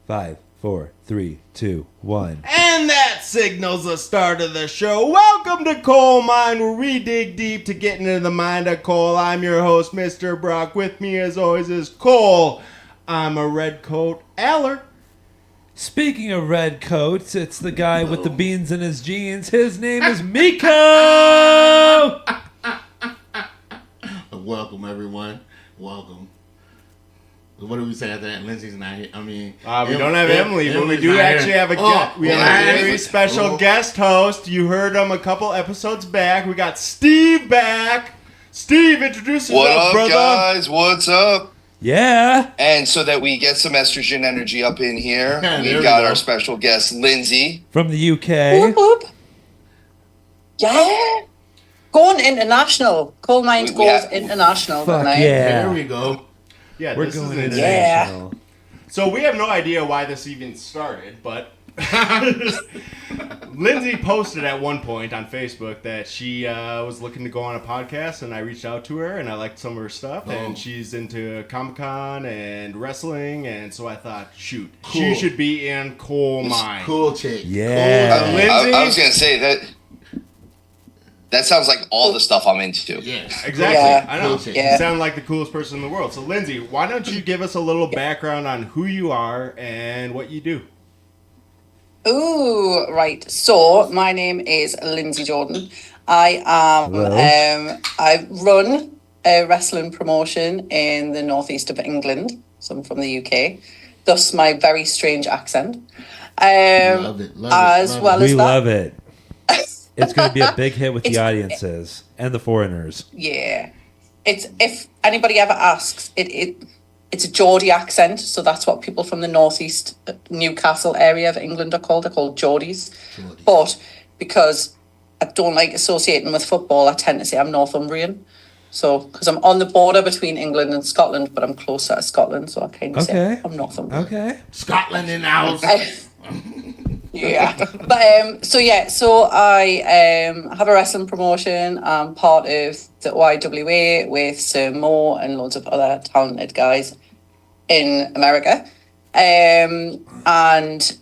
5, 4, 3, 2, 1. And that signals the start of the show. Welcome to Coal Mine, where we dig deep to get into the mind of coal. I'm your host, Mr. Brock. With me, as always, is Cole. I'm a red coat. Aller. Speaking of red coats, it's the guy with the beans in his jeans. His name is Miko! Welcome, everyone. Welcome. What do we say after that? Lindsay's not here. I mean, we don't have Emily, but we do actually have a we have a very special guest host. You heard him a couple episodes back. We got Steve back. Steve, introduce yourself, brother. What up, guys? What's up? Yeah. And so that we get some estrogen energy up in here, we got go. our special guest, Lindsay. From the UK. Whoop, whoop. Yeah. Going international. Coal Mines goes international Fuck tonight. yeah. There we go. Yeah, We're this going is international. So we have no idea why this even started, but Lindsay posted at one point on Facebook that she was looking to go on a podcast, and I reached out to her, and I liked some of her stuff, and she's into Comic-Con and wrestling, and so I thought, shoot, she should be in Coal Mine. Cool chick. Yeah. Cool. Lindsay? I was going to say that sounds like all the stuff I'm into. Yeah. Exactly. Yeah. I know. Cool. You sound like the coolest person in the world. So, Lindsay, why don't you give us a little background on who you are and what you do? Ooh, right. So my name is Lindsey Jordan. I run a wrestling promotion in the northeast of England. So I'm from the UK. Thus my very strange accent. Love it. We love it. It's going to be a big hit with the audiences and the foreigners. Yeah. It's if anybody ever asks, it's a Geordie accent, so that's what people from the northeast Newcastle area of England are called. They're called Geordies. But because I don't like associating with football, I tend to say I'm Northumbrian. So, because I'm on the border between England and Scotland, but I'm closer to Scotland, so I kind of say I'm Northumbrian. Okay. Scotland in the house. Yeah. But so I have a wrestling promotion. I'm part of the OIWA with Sir Mo and loads of other talented guys in America. And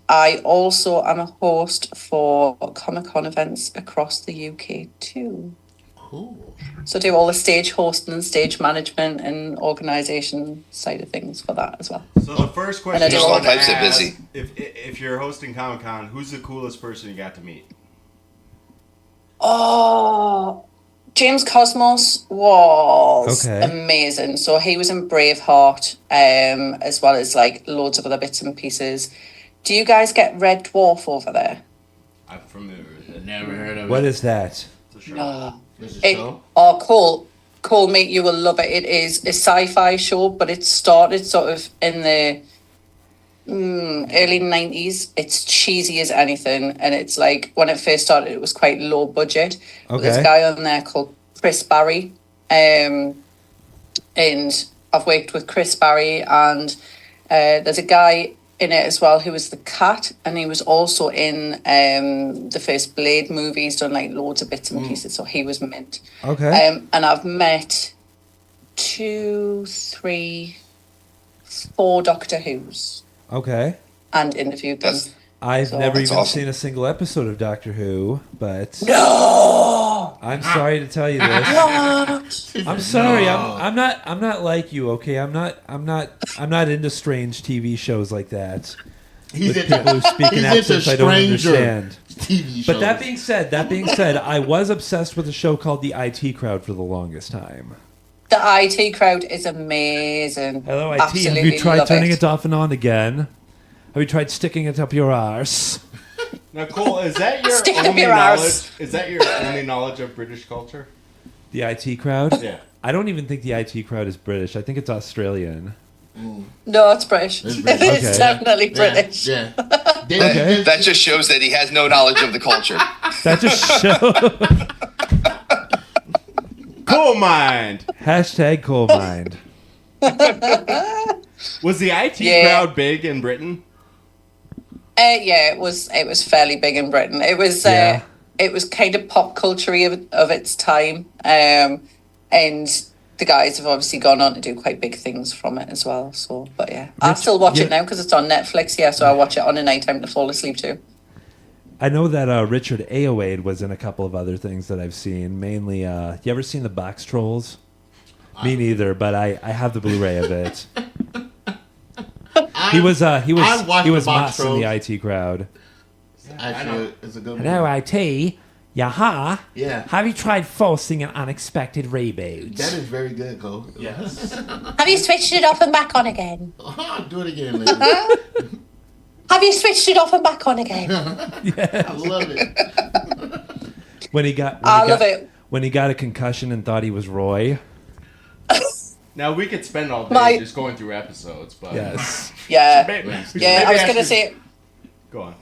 I also am a host for Comic-Con events across the UK too. Cool. So I do all the stage hosting and stage management and organisation side of things for that as well. So the first question And I do I all want to types of ask, busy. if you're hosting Comic-Con, who's the coolest person you got to meet? Oh, James Cosmos was amazing. So he was in Braveheart, as well as like loads of other bits and pieces. Do you guys get Red Dwarf over there? I'm familiar with it. Never heard of What it. is that? It's a show. No. This is a show? Cole, mate, you will love it. It is a sci-fi show, but it started sort of in the early 90s. It's cheesy as anything, and it's like when it first started it was quite low budget. But there's a guy on there called Chris Barry, and I've worked with Chris Barry, and there's a guy in it as well who was the cat, and he was also in the first Blade movie. He's done like loads of bits and pieces, so he was mint. Okay. And I've met 2, 3, 4 Doctor Who's Okay. and interviewed them. I've never even awesome. seen a single episode of Doctor Who, but No. I'm sorry to tell you this. What? I'm sorry. I'm not like you. Okay. I'm not into strange TV shows like that. He's With people who speak in accents I don't understand. TV shows. But that being said, I was obsessed with a show called The IT Crowd for the longest time. The IT Crowd is amazing. Hello, IT. Absolutely Have you tried love turning it off and on again? Have you tried sticking it up your arse? Now, Cole, is that your Stick up only your knowledge? arse. Is that your only knowledge of British culture? The IT Crowd? Yeah. I don't even think the IT Crowd is British. I think it's Australian. No, it's British. It's British. It's Okay. definitely British. Yeah. Okay. That just shows that he has no knowledge of the culture. That just shows. Coal Mine. Hashtag coal mined. Was the IT Yeah. crowd big in Britain? Yeah, it was fairly big in Britain. It was Yeah. it was kind of pop culture of its time, and the guys have obviously gone on to do quite big things from it as well. So, but yeah, I still watch it now because it's on Netflix. Yeah, so I watch it on a night time to fall asleep to. I know that Richard Ayoade was in a couple of other things that I've seen. Mainly, you ever seen the Box Trolls? Me neither, but I have the Blu-ray of it. He was Moss in the IT crowd. Actually, it's a good movie. Hello, IT. Yaha. Yeah. Have you tried forcing an unexpected reboot? That is very good, Cole. Yes. Have you switched it off and back on again? Do it again, Lindsay. Have you switched it off and back on again? I love it. I love it. When he got a concussion and thought he was Roy. Now we could spend all day just going through episodes, but Yes. Yeah. Yeah, I was going to say, go on.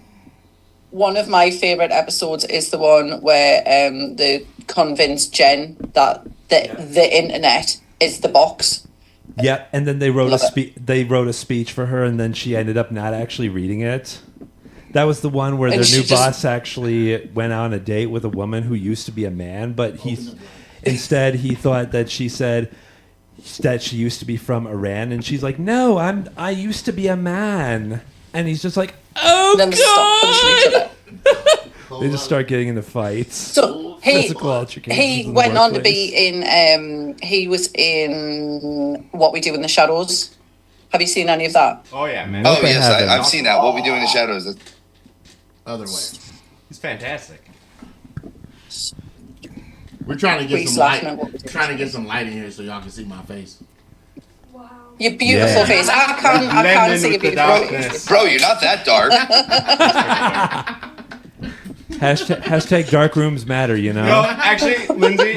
one of my favourite episodes is the one where they convinced Jen that the internet is the box. Yeah, and then they wrote a speech for her, and then she ended up not actually reading it. That was the one where their new boss actually went on a date with a woman who used to be a man, but instead he thought that she said that she used to be from Iran, and she's like, "No, I used to be a man," and he's just like, "Oh then God!" They just start getting into fights. So he went on to be in. He was in What We Do in the Shadows. Have you seen any of that? Oh yeah, man. Oh yes, I've seen that. What We Do in the Shadows. Other way. He's fantastic. We're trying to get Please some light. laugh at what we do. Trying to get some light in here so y'all can see my face. Your beautiful face. I can't see your beautiful face. Bro, you're not that dark. Hashtag dark rooms matter, you know? No, actually, Lindsay,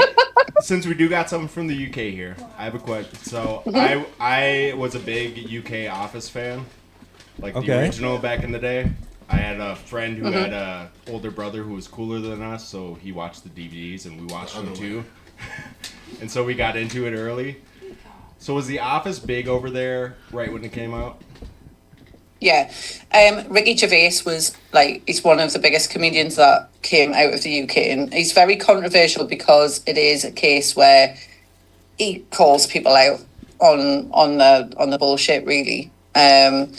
since we do got something from the UK here, I have a question. So I was a big UK Office fan, like the original back in the day. I had a friend who had a older brother who was cooler than us, so he watched the DVDs and we watched them too. And so we got into it early. So was The Office big over there right when it came out? Yeah. Ricky Gervais was he's one of the biggest comedians that came out of the UK, and he's very controversial because it is a case where he calls people out on the bullshit, really. And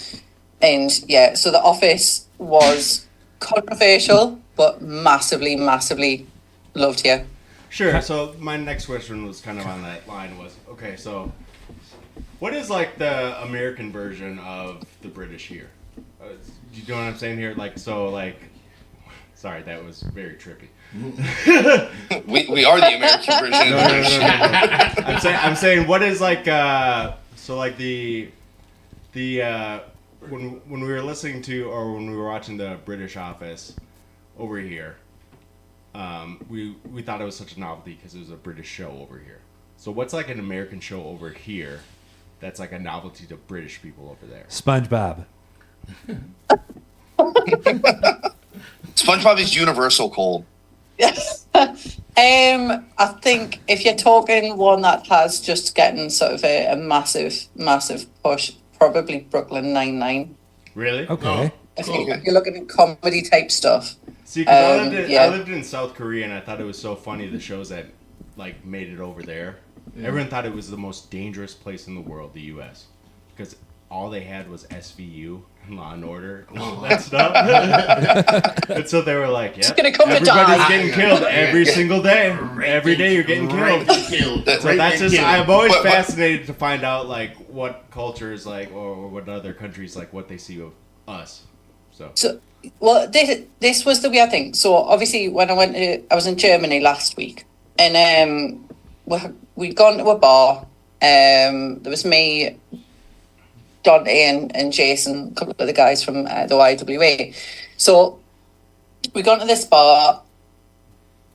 yeah, so The Office was controversial but massively loved here. Sure. So my next question was kind of on that line was, okay, so what is like the American version of the British here? You know what I'm saying here? Sorry, that was very trippy. we are the American version of the British. No. I'm saying what is like when we were listening to or when we were watching the British Office over here, we thought it was such a novelty because it was a British show over here. So what's like an American show over here that's like a novelty to British people over there? SpongeBob. SpongeBob is universal, Cole. I think if you're talking one that has just getting sort of a massive push, probably Brooklyn Nine-Nine. Really? Okay. If you're looking at comedy type stuff. See, because I lived in South Korea, and I thought it was so funny the shows that like made it over there. Yeah. Everyone thought it was the most dangerous place in the world, the U.S., because all they had was SVU and Law and Order and all that stuff. And so they were like, "Yeah, everybody's getting killed every single day. Every day you're getting killed." So that's just I'm always fascinated to find out like what cultures like or what other countries like what they see of us. So well, this was the weird thing. So obviously, when I was in Germany last week, and we'd gone to a bar. There was me, Dante, and Jason, a couple of the guys from the YWA. So we got to this bar.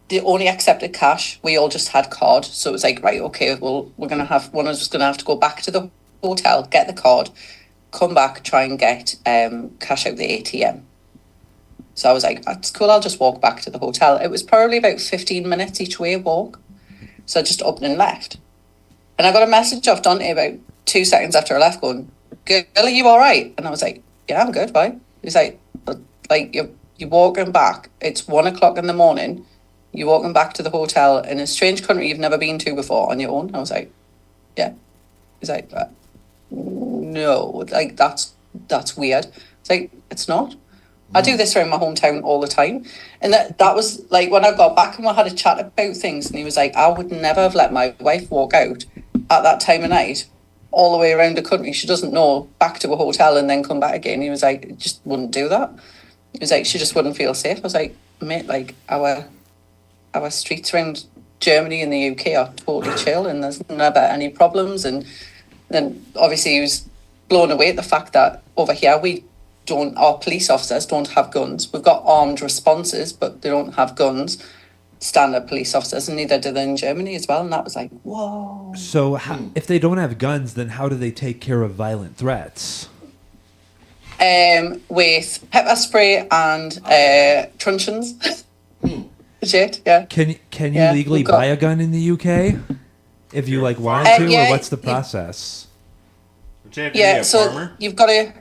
They only accepted cash. We all just had card. So it was like, right, okay, well, we're gonna have one of us gonna have to go back to the hotel, get the card, come back, try and get cash out the ATM. So I was like, that's cool, I'll just walk back to the hotel. It was probably about 15 minutes each way walk. So I just up and left. And I got a message off Dante about 2 seconds after I left going, "Girl, are you all right?" And I was like, "Yeah, I'm good, why?" He was like you're walking back. It's 1 o'clock in the morning. You're walking back to the hotel in a strange country you've never been to before on your own. I was like, Yeah. He's like, no, like that's weird. It's like, it's not. I do this around my hometown all the time. And that was like when I got back and we had a chat about things, and he was like, I would never have let my wife walk out at that time of night all the way around the country. She doesn't know, back to a hotel and then come back again. He was like, just wouldn't do that. He was like, she just wouldn't feel safe. I was like, mate, like our streets around Germany and the UK are totally chill and there's never any problems. And then obviously he was blown away at the fact that over here our police officers don't have guns. We've got armed responses, but they don't have guns. Standard police officers, and neither do they in Germany as well. And that was like, whoa. So if they don't have guns, then how do they take care of violent threats? With pepper spray and truncheons. Legit, yeah. Can you legally buy a gun in the UK if you like wanted to, or what's the process? So you've got to.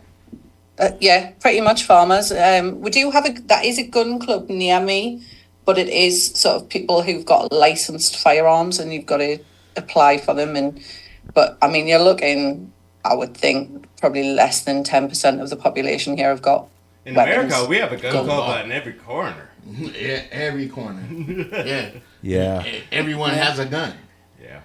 Pretty much farmers. We do have that is a gun club near me, but it is sort of people who've got licensed firearms, and you've got to apply for them. But I mean, you're looking, I would think, probably less than 10% of the population here have got. In weapons. America, we have a gun club in every corner. Yeah, every corner. Yeah. Everyone has a gun. Yeah.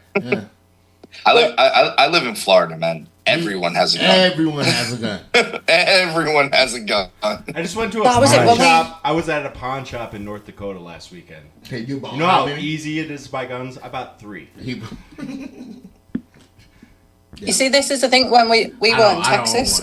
I live in Florida, man. Everyone has a gun. Everyone has a gun. Everyone has a gun. I just went to a That was pawn it, shop. I was at a pawn shop in North Dakota last weekend. Okay, you know how easy it is to buy guns? I bought 3. You see, this is the thing when we were in Texas.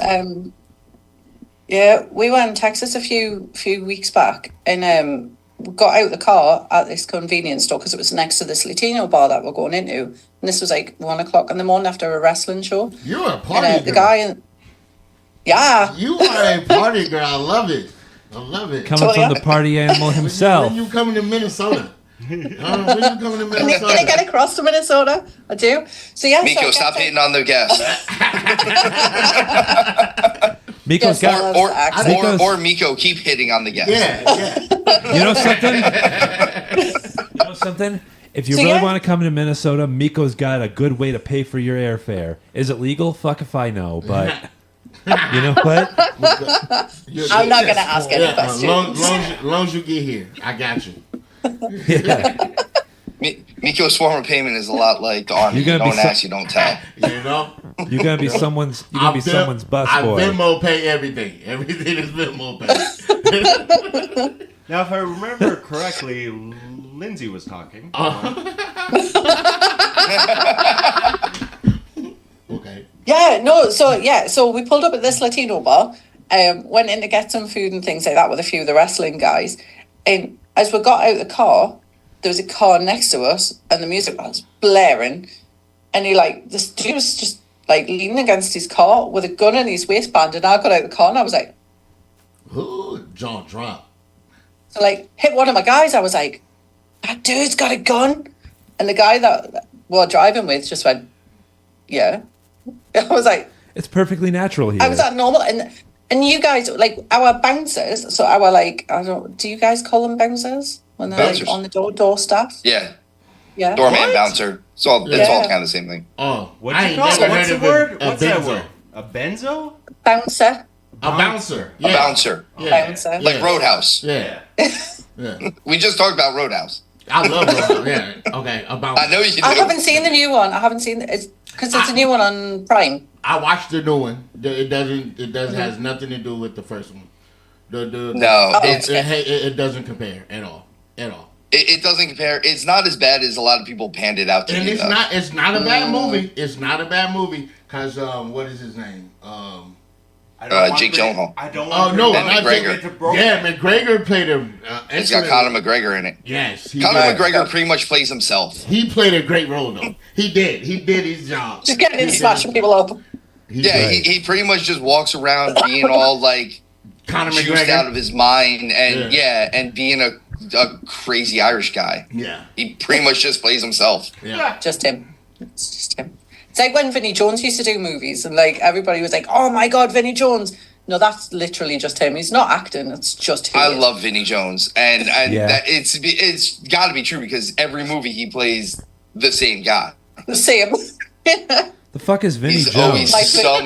We were in Texas a few weeks back, and we got out of the car at this convenience store because it was next to this Latino bar that we're going into, and this was like 1:00 in the morning after a wrestling show. You're a party and, girl. The guy, You are a party girl. I love it. Coming from the party animal himself. When you coming to Minnesota? When you coming to Minnesota? Can I get across to Minnesota? I do. So yeah. Miko, stop hitting on the guests. Miko's got or Miko, keep hitting on the guests. Yeah. You know something? If you really want to come to Minnesota, Miko's got a good way to pay for your airfare. Is it legal? Fuck if I know, but you know what? I'm not going to ask any questions. Long as you get here, I got you. Yeah. Miko's form of payment is a lot like the army. You don't ask, you don't tell. You know? You're gonna be someone's bus boy. I Venmo pay everything. Everything is Venmo pay. Now, if I remember correctly, Lindsay was talking. Okay. Yeah, no, so we pulled up at this Latino bar, went in to get some food and things like that with a few of the wrestling guys. And as we got out of the car, there was a car next to us and the music was blaring. And this dude was just leaning against his car with a gun in his waistband. And I got out of the car and I was like, ooh, jaw drop. So hit one of my guys. I was like, that dude's got a gun. And the guy that we're driving with just went, yeah. I was like, it's perfectly natural here. I was that normal. And you guys, our bouncers, so our, do you guys call them bouncers? When they're on the door staff? Yeah. Yeah. Doorman, bouncer. It's all kind of the same thing. Oh. What's the word? What's that word? A benzo? Bouncer. A bouncer. Yeah. A bouncer. Yeah. Bouncer. Like Roadhouse. Yeah. Yeah. We just talked about Roadhouse. I love Roadhouse. Yeah. Okay. A bouncer. I know you do. I haven't seen the new one. I haven't seen it. Because it's a new one on Prime. I watched the new one. It doesn't has nothing to do with the first one. It doesn't compare at all. It doesn't compare. It's not as bad as a lot of people panned it out to and be. It's not a bad movie. It's not a bad movie because what is his name? Jake Gyllenhaal. I don't want McGregor. McGregor played a. He's got Conor McGregor in it. Yes, Conor McGregor pretty much plays himself. He played a great role though. He did his job. Just getting in, smashing people up. He pretty much just walks around being all Conor juiced McGregor out of his mind and and being a crazy Irish guy. Yeah, he pretty much just plays himself. Yeah, just him. It's just him. It's like when Vinnie Jones used to do movies and everybody was like, oh my God, Vinnie Jones. No, that's literally just him. He's not acting. It's just him. I love Vinnie Jones. And that it's got to be true because every movie he plays the same guy. The same. The fuck is Vinny He's Jones? always Like- some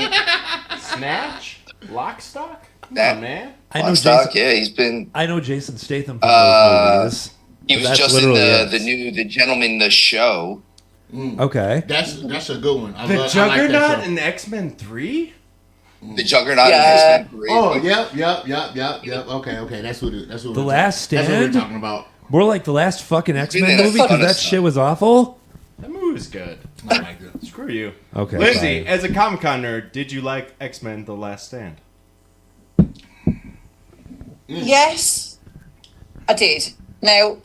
Snatch? Lockstock? Come That- on, man. I know stock. Jason. Yeah, he's been. I know Jason Statham from those movies. He was That's just in literally the Gentleman, the show. Okay. That's a good one. The I like that Juggernaut show. in X-Men 3? The Juggernaut. Yeah. And X-Men 3. Oh, yep. Okay. That's what. That's what. The Last That's what Stand? we're talking about. More like the last fucking X-Men in a movie ton because of that stuff. shit was awful. That movie was good. I like it. Screw you. Okay. Lindsay, fine. as a Comic-Con nerd, did you like X-Men The Last Stand? Yes, I did. Now,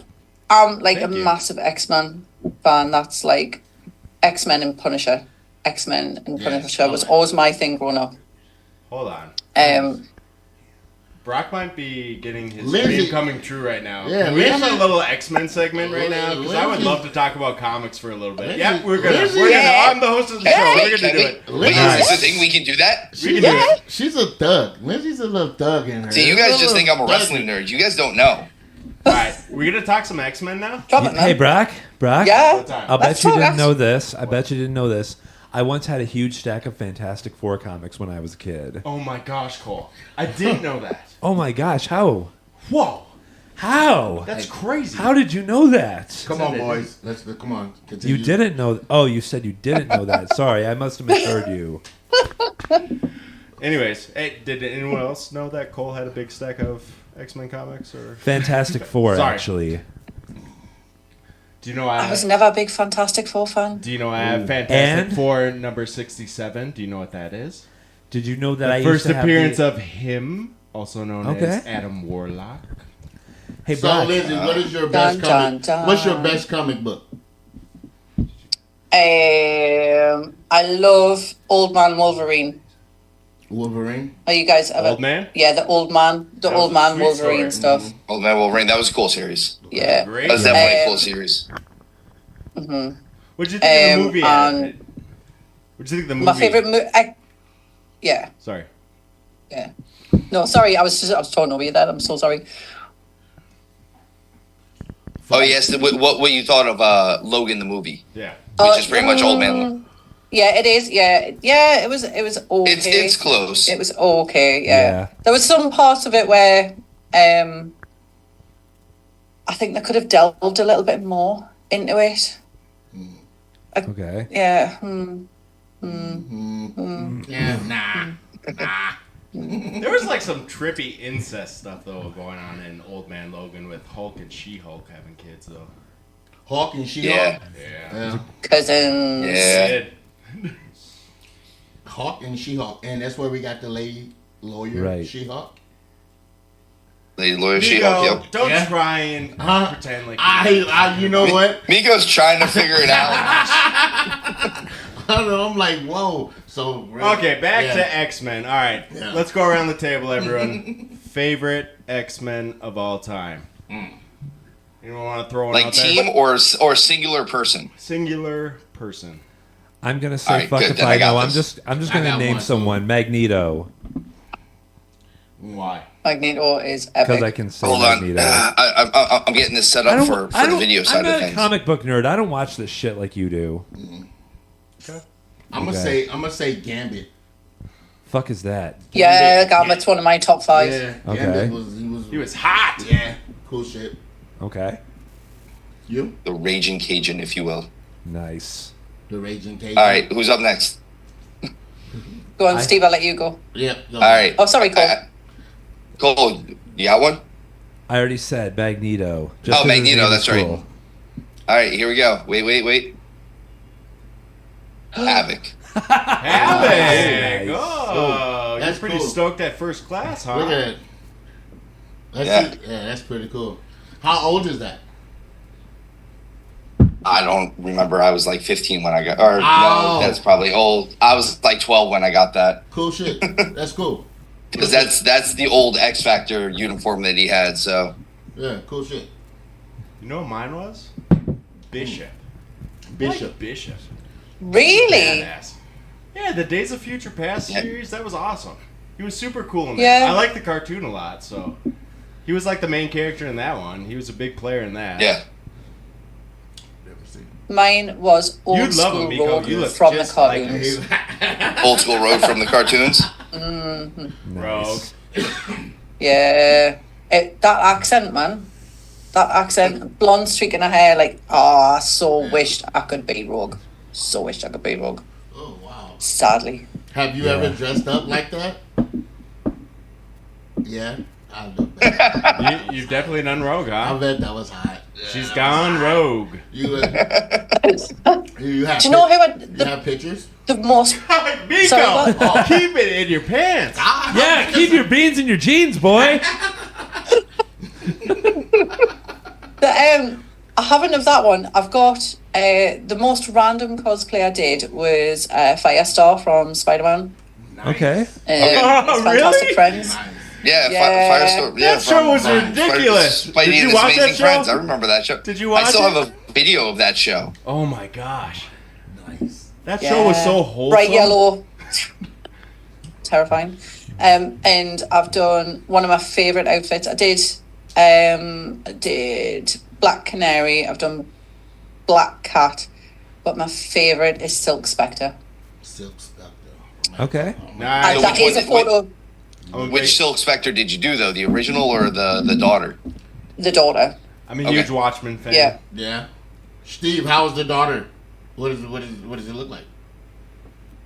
I'm like Thank a you. massive X-Men fan. That's like X-Men and Punisher. X-Men and Yes, Punisher was always my thing growing up. Hold on. Mm. Brock might be getting his Lindsay- dream coming true right now. Yeah, Can we have a Lindsay- little X-Men segment right now? Because I would Lindsay- love to talk about comics for a little bit. Lindsay- Yeah, we're gonna. Lindsay- We're gonna. Yeah. I'm the host of the Hey, show. We're can gonna do we- it. Lindsay- Is this a thing we can do that? We can do it. She's a thug. Lindsay's a little thug in her. See, you guys just think I'm a Thug. wrestling nerd. You guys don't know. All right, we're gonna talk some X-Men now. Drop it, man. Hey, Brock. Yeah. What time? I'll Let's bet you talk didn't X- know this. I bet you didn't know this. I once had a huge stack of Fantastic Four comics when I was a kid. Oh my gosh, Cole! I didn't know that. Oh my gosh, how? Whoa, How? that's crazy. How did you know that? Come on, boys. Come on. You Continue. didn't know. Oh, you said you didn't know that. Sorry, I must have misheard you. Anyways, hey, did anyone else know that Cole had a big stack of X-Men comics? Or Fantastic Four, Sorry. actually. do you know I was never a big Fantastic Four fan. Do you know I have Fantastic And- Four number 67? Do you know what that is? Did you know that The I first used to have appearance the- of him, also known Okay. as Adam Warlock. Hey, So, Brock. Lindsay, what is your best Dun, comic? dun, dun. What's your best comic book? I love Old Man Wolverine. Wolverine. Are you guys ever? Old Man? Yeah, the old man, That was old a man sweet Wolverine story. stuff. Oh man, Wolverine. That was a cool series. Yeah. Great. That was definitely a Um, cool series. What'd you think of the movie? and- What'd you think of the movie? My favorite yeah, Sorry. yeah. No, sorry, I was talking over you there. I'm so sorry. Oh yes, what you thought of Logan the movie, Yeah. which is pretty much Old Man. Yeah, it is. Yeah, yeah. It was okay. It's close. It was okay. Yeah. Yeah. There was some parts of it where I think they could have delved a little bit more into it. Okay. Yeah. Yeah, nah. There was like some trippy incest stuff though going on in Old Man Logan with Hulk and She-Hulk having kids though. Hawk and She-Hulk. Yeah. Yeah. Cousins. Yeah. Did. Hawk and She-Hulk, and that's where we got the lady lawyer Right. She-Hulk. Lady Lawyer Miko, She-Hulk. Yep. don't Yeah. try and Huh? pretend like You know what? Miko's trying to figure it out. I don't know. I'm like, whoa. So Okay, back yeah. to X-Men. All right, Yeah. let's go around the table, everyone. Favorite X-Men of all time? Anyone want to throw one Like out team there? or singular person. Singular person. I'm gonna say Alright, fuck good, if then I I got know. this. I'm just I gonna got name one, someone. Magneto, Why? Magneto is because I epic. can say Hold on. Magneto. I'm getting this set up for the video side I'm of not a things. comic book nerd. I don't watch this shit like you do. I'm Okay. gonna say Gambit. Fuck is that? Yeah, Gambit's one of my top 5. Yeah, Okay. Gambit He was hot. yeah, cool shit. Okay. You, The Raging Cajun, if you will. Nice. the Raging Cajun. All right, who's up next? Go on, Steve. I'll let you go. Yep. All right. Oh, sorry, Cole. Cole, you got one? I already said Magneto. Oh, 'cause his Magneto, name that's is right. cool. All right, here we go. Wait. Havoc. Havoc. Nice. Oh, That's you're pretty cool. stoked at first class, huh? Look at it. Yeah. That's pretty cool. How old is that? I don't remember. I was like 15 when I got, or Oh. no, that's probably old. I was like 12 when I got that. Cool shit. That's cool. Because that's the old X Factor uniform that he had. So Yeah, cool shit. You know what mine was? Bishop. Bishop. Bishop. Really? Badass. Yeah, the Days of Future Past Yeah. series, that was awesome. He was super cool in that. Yeah. I like the cartoon a lot, so he was like the main character in that one. He was a big player in that. yeah, Never seen. Mine was old You'd love school him, Miko. Road You look from the just like cartoons. him. Old school road from the cartoons. Rogue. Yeah. That accent, man. That accent. Blonde streak in her hair. Like, I so wished I could be Rogue. So wished I could be Rogue. Oh wow. Sadly. Have you ever dressed up like that? Yeah. I look that. You've definitely done Rogue, I huh? bet that was hot. Yeah, She's that gone was hot. rogue. You have Do you know who you have pictures? the most... Miko, Sorry, what? keep it in your pants. Yeah, keep your beans in your jeans, boy. I haven't of that one. I've got the most random cosplay I did was Firestar from Spider-Man. Okay. His Fantastic really? Friends. Nice. Yeah, Yeah. Firestorm. Yeah, That show was from, ridiculous. Spidey Did you and His watch that Amazing show? Friends. I remember that show. Did you watch I still it? have a video of that show. Oh my gosh. Nice. That show was so wholesome. Bright yellow. Terrifying. And I've done one of my favourite outfits. I did Black Canary. I've done Black Cat. But my favourite is Silk Spectre. Silk Spectre. Okay. Nice. So That which is a one- photo of Which Silk Spectre did you do though? The original or the daughter? the daughter. I'm a Okay. huge Watchmen fan. Yeah. Yeah. Steve, how is the daughter? What does it look like?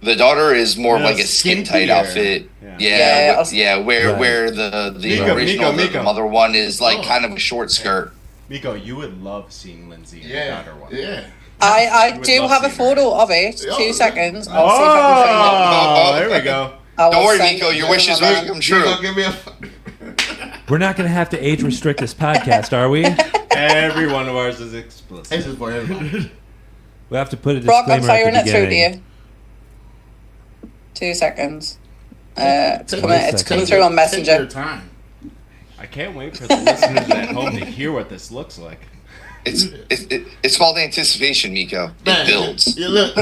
The daughter is more of Yeah, like a skin tight skintier. outfit. Yeah. Yeah, Where Right. where the Miko, original Miko. the mother one is like Oh. kind of a short skirt. Miko, you would love seeing Lindsay in the daughter one. Yeah. I would do love have a seeing her. photo of it. Oh, 2 yeah. seconds. I'll see if I can find it. Oh, there we go. I will Don't worry, send Miko, it your to wishes my will man. come true. Miko, give me a. We're not going to have to age restrict this podcast, are we? Every one of ours is explicit. This is for everybody. We have to put a Brock, I'm disclaimer firing at the it through to beginning. you. 2 seconds. It's Take- coming. It's take coming Take through your- on Take your Messenger. time. I can't wait for the listeners at home to hear what this looks like. It's called anticipation, Miko. It builds. You look.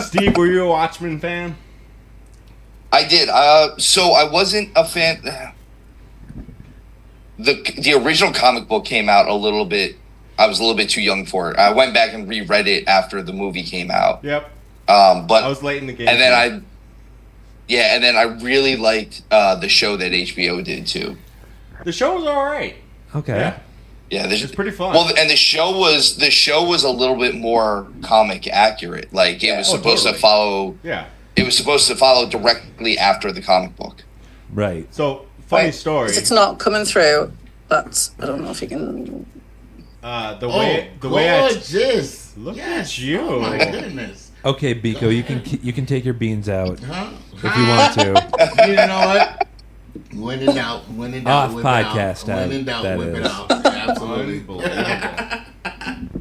Steve, were you a Watchmen fan? I did. So I wasn't a fan. The original comic book came out a little bit. I was a little bit too young for it. I went back and reread it after the movie came out. Yep. But I was late in the game. and then I really liked the show that HBO did too. The show was all right. Okay. Yeah. Yeah, It's pretty fun. Well, and the show was a little bit more comic accurate. Like it was supposed totally. to follow. Yeah. It was supposed to follow directly after the comic book. Right. So, funny Right. story. It's not coming through. But I don't know if you can. The way I gorgeous. Look Yes. at you. Oh my goodness. Okay, Biko, you can take your beans out Huh? if you want to. You know what? When in doubt, whip it Off out. podcast, When in doubt, that whip it is. out. Absolutely. Unbelievable.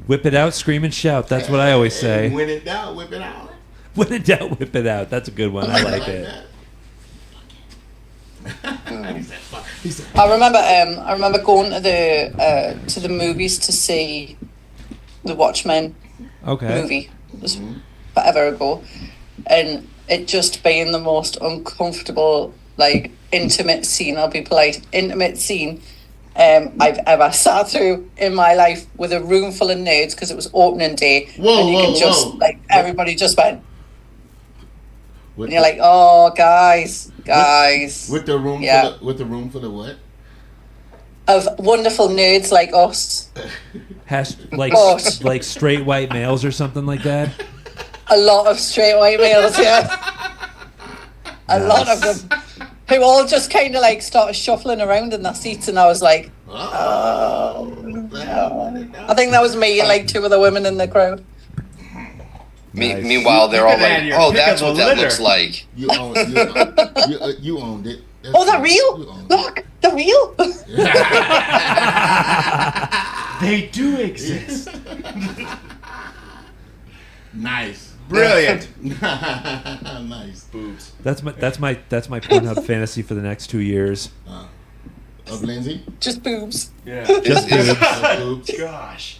Whip it out, scream and shout. That's what I always say. When in doubt, whip it out. When in doubt, whip it out. That's a good one. I like it. He said, I remember going to the movies to see the Watchmen Okay. movie. It was forever ago, and it just being the most uncomfortable, like intimate scene. I'll be polite. Intimate scene. I've ever sat through in my life with a room full of nerds because it was opening day, Whoa, and you whoa, could just whoa. like everybody just went, with, and you're like, oh guys, with the room, Yeah. with the room full of what? of wonderful nerds like us. Like like straight white males or something like that. A lot of straight white males, yeah. A lot of them. Who all just kind of like started shuffling around in their seats, and I was like, oh, no. I think that was me and like 2 other women in the crowd. Nice. Meanwhile, they're all Look at like, that, you're "Oh, pick that's of what the that litter." looks like." You owned it. That's Oh, they're it. real? You owned it. Look, they're real. They do exist. Nice. Brilliant. Nice. Boobs. That's my Pornhub fantasy for the next 2 years. Of Lindsay? Just boobs. Yeah. Just boobs. Oops. Gosh.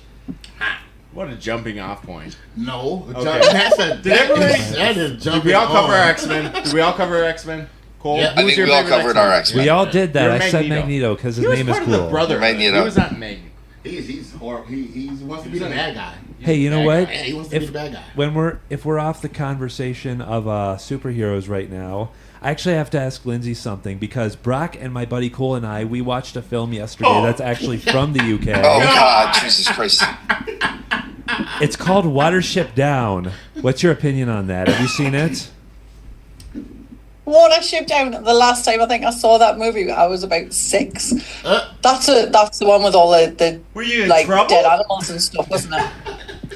What a jumping off point. No. Okay. That is jumping Did we all cover on. X-Men? Did we all cover X-Men? Cole? Yeah. Who I was think your we all favorite covered X-Men? our X-Men. We all did that. You're I said Magneto. Magneto because his He was name is part of the cool. brother. Magneto. He was not Magneto. He's horrible. He wants to be He's the an- bad guy. Hey, you know Bad what? guy. Yeah, he wants to be the bad guy. If we're off the conversation of superheroes right now, I actually have to ask Lindsay something because Brock and my buddy Cole and we watched a film yesterday that's actually from the UK. Oh God, Jesus Christ! It's called Watership Down. What's your opinion on that? Have you seen it? Watership Down. The last time I think I saw that movie, I was about 6. That's the one with all the Were you in like trouble? dead animals and stuff, wasn't it?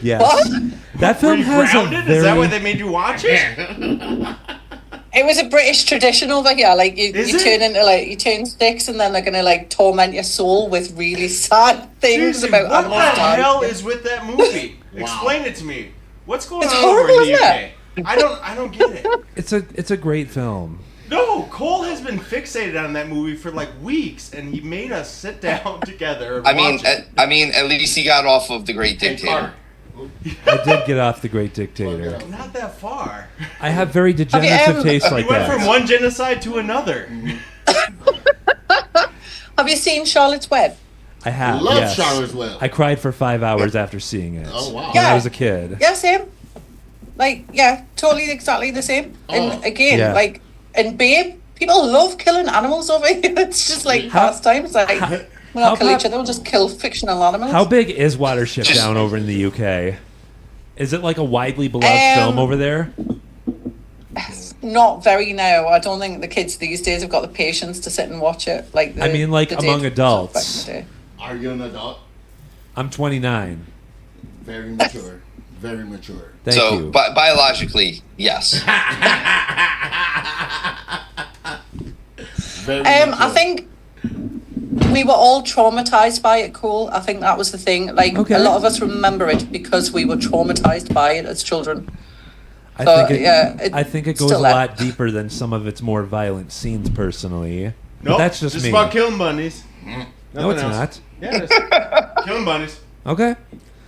Yes. What? That Were film you has grounded? a very... Is that why they made you watch it? It was a British tradition over here. Like you Is it? turn into you turn 6, and then they're gonna like torment your soul with really sad things Seriously, about what animals the dying. hell is with that movie? Wow. Explain it to me. What's going It's on over horrible, in the isn't UK? I don't get it. It's a great film. No, Cole has been fixated on that movie for like weeks, and he made us sit down together. And watch it. At least he got off of the Great Hey, Dictator. Carter. I did get off the Great Dictator. Not that far. I have very degenerative tastes like He went that. from one genocide to another. Have you seen Charlotte's Web? I have. Love yes. Charlotte's Web. I cried for 5 hours after seeing it. Oh, wow. When I Yeah. was a kid. Yeah, same. Like, yeah, totally exactly the same. And Oh. again, Yeah. like, and Babe, people love killing animals over here. It's just like How- pastimes. Like, we'll how not kill about- each other, we'll just kill fictional animals. How big is Watership Down over in the UK? Is it like a widely beloved film over there? Not very now. I don't think the kids these days have got the patience to sit and watch it. Like, I mean, like, the among did adults. back in the day. Are you an adult? I'm 29. Very mature. Very mature. Thank So you. biologically, yes. Very I mature. think we were all traumatized by it, Cole. I think that was the thing. Like, Okay. a lot of us remember it because we were traumatized by it as children. I So, think it, yeah, I think it goes a still that. lot deeper than some of its more violent scenes, personally. But Nope, that's just me. about killing bunnies. No, Nothing it's else. not. Yeah, it is. Killing bunnies. Okay.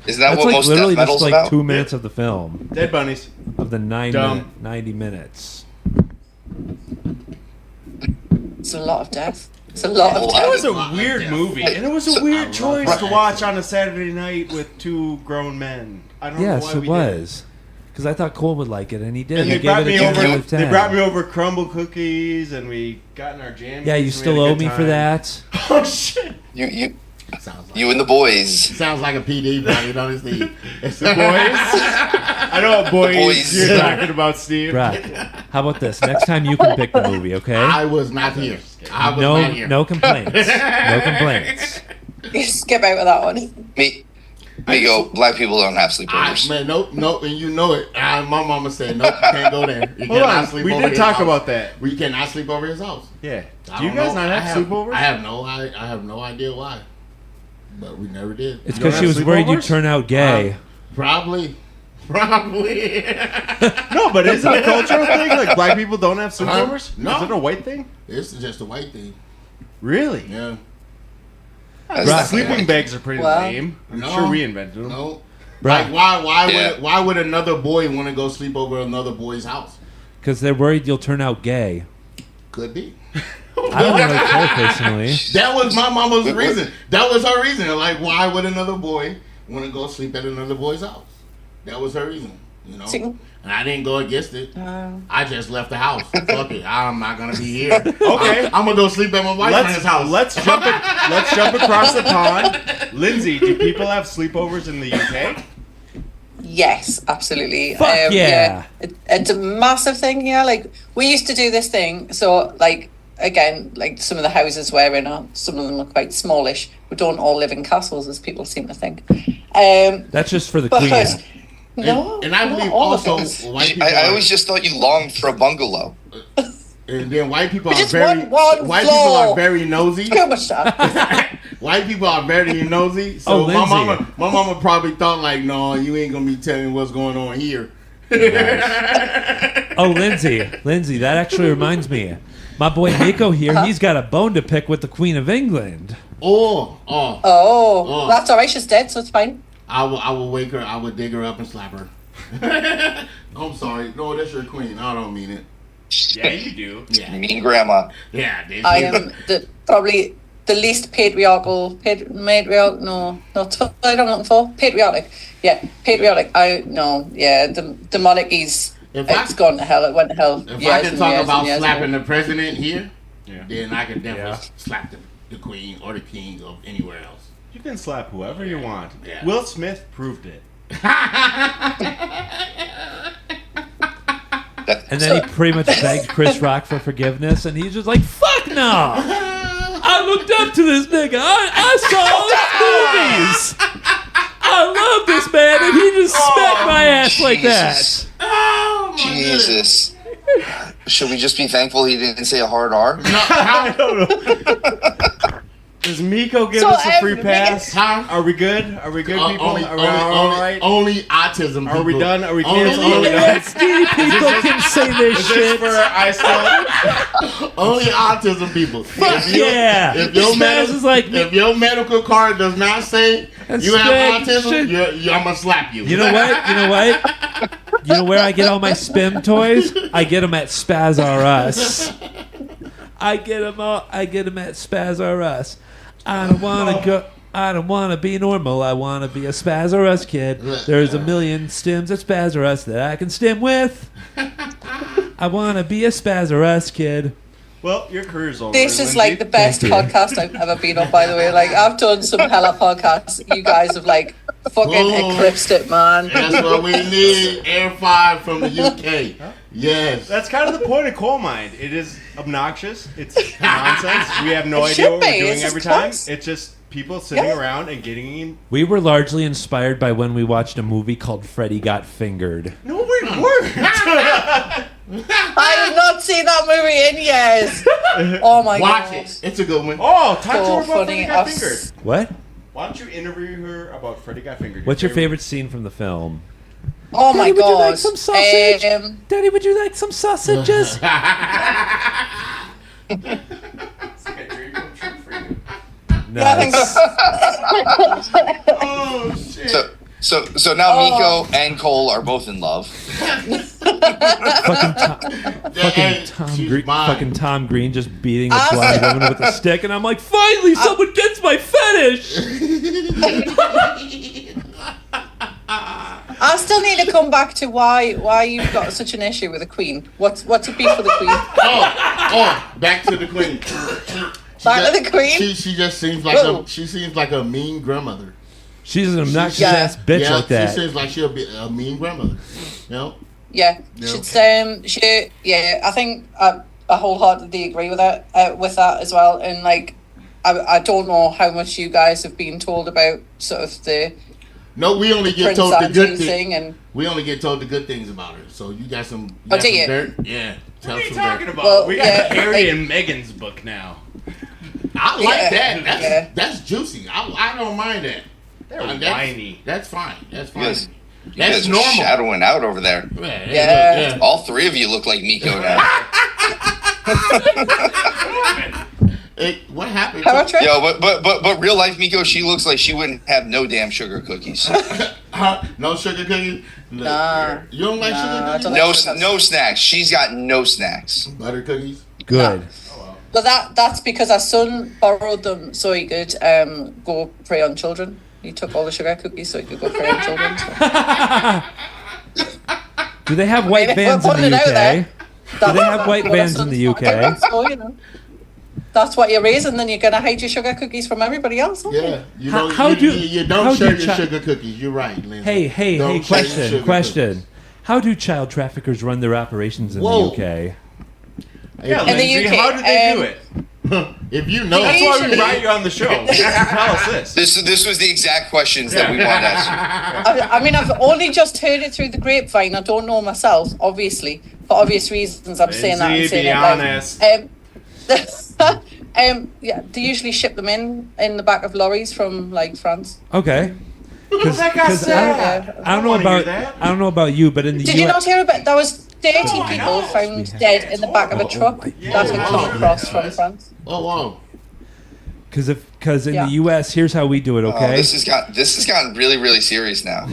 Isn't that That's what like most literally death just metal's like about? 2 minutes of the film. Dead bunnies. Of the Dumb. 90 minutes. It's a lot of death. It's a lot of Well, That death. was a Lot of weird death. movie, and it was a weird I choice love to that. watch on a Saturday night with 2 grown men. I don't know Yes, why it we did. was. Because I thought Cole would like it, and he did. And He they gave brought it a me 10 over. out of 10. They brought me over crumble cookies, and we got in our jam. Yeah, you still owe me for that. Oh shit! You Sounds like, you and the boys. sounds like a PD, bro. You know, Steve. The boys. I know what boys, boys. you're talking about, Steve. Brock, how about this? Next time you can pick the movie, okay? I was not here. I was No, not here. no complaints. No complaints. You skip out of that one. Me go. Black people don't have I, sleepovers. man, nope, and you know it. My mama said, nope, you can't go there. You Hold cannot on, sleep we over did his talk house. about that. We cannot sleep over his house. Yeah. I Do you don't guys know. not have sleepovers? I have no idea why, but we never did. It's You don't because she have was worried you'd sleepovers? turn out gay. Probably. No, but isn't it a cultural thing? Like black people don't have sleepovers? No. Is it a white thing? It's just a white thing. Really? Yeah. That's Right. not Sleeping right. bags are pretty Wow. lame. I'm No. sure we invented them. No. Brock, Like why Yeah. why would another boy want to go sleep over another boy's house? because they're worried you'll turn out gay. Could be. I don't really care personally. That was my mama's reason. That was her reason. Like, why would another boy want to go sleep at another boy's house? That was her reason. You know. See? And I didn't go against it. I just left the house. Fuck it. I'm not gonna be here. Okay. I'm gonna go sleep at my boyfriend's house. Let's jump across the pond. Lindsay, do people have sleepovers in the UK? Yes, absolutely. Fuck yeah. It's a massive thing here. Like, we used to do this thing. So, like, again, like some of the houses we're in, some of them are quite smallish. We don't all live in castles, as people seem to think. That's just for the But queen. no, and I not believe all of also us. white people. I always just thought you longed for a bungalow. and then white people are Just very one white people floor. are very nosy. Too much stuff. White people are very nosy. So Oh, Lindsay. my mama probably thought like, no, you ain't gonna be telling what's going on here. Oh, Lindsay, that actually reminds me. My boy Miko here, he's got a bone to pick with the Queen of England. Oh, Oh, that's all right. She's dead, so it's fine. I will wake her. I will dig her up and slap her. I'm sorry. No, that's your queen. I don't mean it. Yeah, you do. Yeah, Mean grandma. yeah. This I year. am probably the least patriarchal, no, not what I'm looking for. Patriotic. Yeah, patriotic. The monarchy's, it's gone to hell. It went to hell. If I can talk about slapping ago. the president here, then I can definitely slap the queen or the king or anywhere else. You can slap whoever you want. Yeah. Will Smith proved it. And then he pretty much begged Chris Rock for forgiveness, and he's just like, "Fuck no! I looked up to this nigga. I saw his movies. I love this man, and he just smacked my ass like that." Oh, my Jesus. Should we just be thankful he didn't say a hard R? I don't know. Does Miko give us a free pass? Huh? Are we good? Are we good, people? Only, Are we all right? only autism people. Are we done? Are we Only canceled? ADHD people can say this Is this shit. for I still? Only autism people. Fuck yeah! If your, Spaz is like me. if your medical card does not say That's you have shit. autism, I'm gonna slap you. You know what? You know what? You know where I get all my Spim toys? I get them at Spaz R Us. I get them at Spaz R Us. I don't want to be normal. I want to be a Spaz R Us kid. There's a million stims at Spaz R Us that I can stim with. I want to be a Spaz R Us kid. Well, your career's over. This is Lindsay. like the best podcast I've ever been on, by the way. Like, I've done some hella podcasts. You guys have, like, fucking eclipsed it, man. That's what we need. Air 5 from the UK. Yes. That's kind of the point of Coal Mine. It is obnoxious. It's nonsense. We have no It idea should what we're be. doing It's every just time. class. It's just people sitting Yeah. around and getting. We were largely inspired by when we watched a movie called Freddy Got Fingered. No, we weren't. I have not seen that movie in years. Oh my Watch god. it. It's a good one. Oh, talk to So her about funny. Freddie Got Fingered. What? Why don't you interview her about Freddie Got Fingered? What's your favorite scene from the film? Oh my Daddy, would you god. like some sausage? Um, Daddy, would you like some sausages? It's like a dream come true for you. I think Nice. Oh, shit. So now Miko and Cole are both in love. Fucking Tom Green just beating a I blind said- woman with a stick, and I'm like, finally, someone gets my fetish. I still need to come back to why you've got such an issue with the Queen. What's a beef with the Queen? Back to the queen. Back to the Queen? She just seems like Whoa. she seems like a mean grandmother. She's an obnoxious Yeah. ass bitch Yeah, like that. She seems like she'll be a mean grandmother. You know? Yeah, Yeah. I think I wholeheartedly agree with that as well. And like, I don't know how much you guys have been told about sort of the No, we only get Prince told the Andrew good thing, things. and We only get told the good things about her. So you got some, Oh, do some you? dirt? Yeah. What are you some talking dirt. about? Well, We got yeah, Harry like- and Meghan's book now. I like Yeah. that. That's juicy. I don't mind that. They're That's- whiny. That's fine. That's fine. Yes. You That's guys are normal. shadowing out over there. Yeah. All three of you look like Miko now. Hey, what happened? Power trip. Yo, but real life Miko, she looks like she wouldn't have no damn sugar cookies. No sugar cookies? Nah. You don't like Nah, sugar I cookies? don't like No snacks. She's got no snacks. Butter cookies? Good. But that's because our son borrowed them so he could go prey on children. He took all the sugar cookies so he could go prey on children. So. Do they have white Maybe vans we're in the putting it out there. UK? Do they have white vans in the UK? So, you know, that's what you're raising, then you're going to hide your sugar cookies from everybody else. aren't you? Yeah. You How- don't, how you, do- you how don't do share your chi- sugar cookies. You're right, Lindsay. Hey, Don't share your sugar question. How do child traffickers run their operations in Whoa. the UK? Yeah, In the Lindsay, UK, how did they do it? cookies. If you know, That's why we Usually- brought you on the show. Tell us this. This was the exact questions that we wanted to ask. I mean, I've only just heard it through the grapevine. I don't know myself, obviously, for obvious reasons. I'm saying that. I'm Lindsay, saying be it honest. yeah, they usually ship them in the back of lorries from like France. Okay. What's that got sad? I don't know wanna hear about that. I don't know about you, but in the Did you US, not hear about? There was 30 Oh, I people know. found dead in the back of a truck that had come across from France. oh, wow. because in Yeah. the US, here's how we do it. Oh, Okay. this has gotten really, really serious now.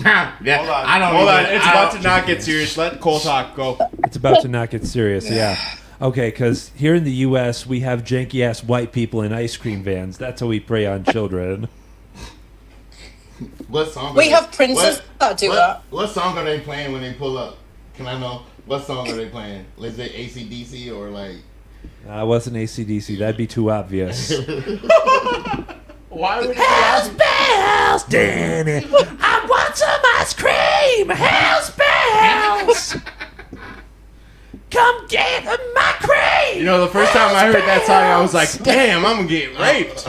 Yeah, Hold on. I don't Hold even- on. It's I about don't- to not get serious. Let Cole talk. Go. It's about to not get serious. Yeah. Okay, because here in the U.S. we have janky-ass white people in ice cream vans. That's how we prey on children. What song? We have princes that do that. What song are they playing when they pull up? Can I know what song are they playing? Is it AC/DC or like? I wasn't AC/DC. That'd be too obvious. Why would it House bells, Danny. I want some ice cream. House bells. Come get my cream. You know, the first time I heard that song, I was like, damn, I'm gonna get raped.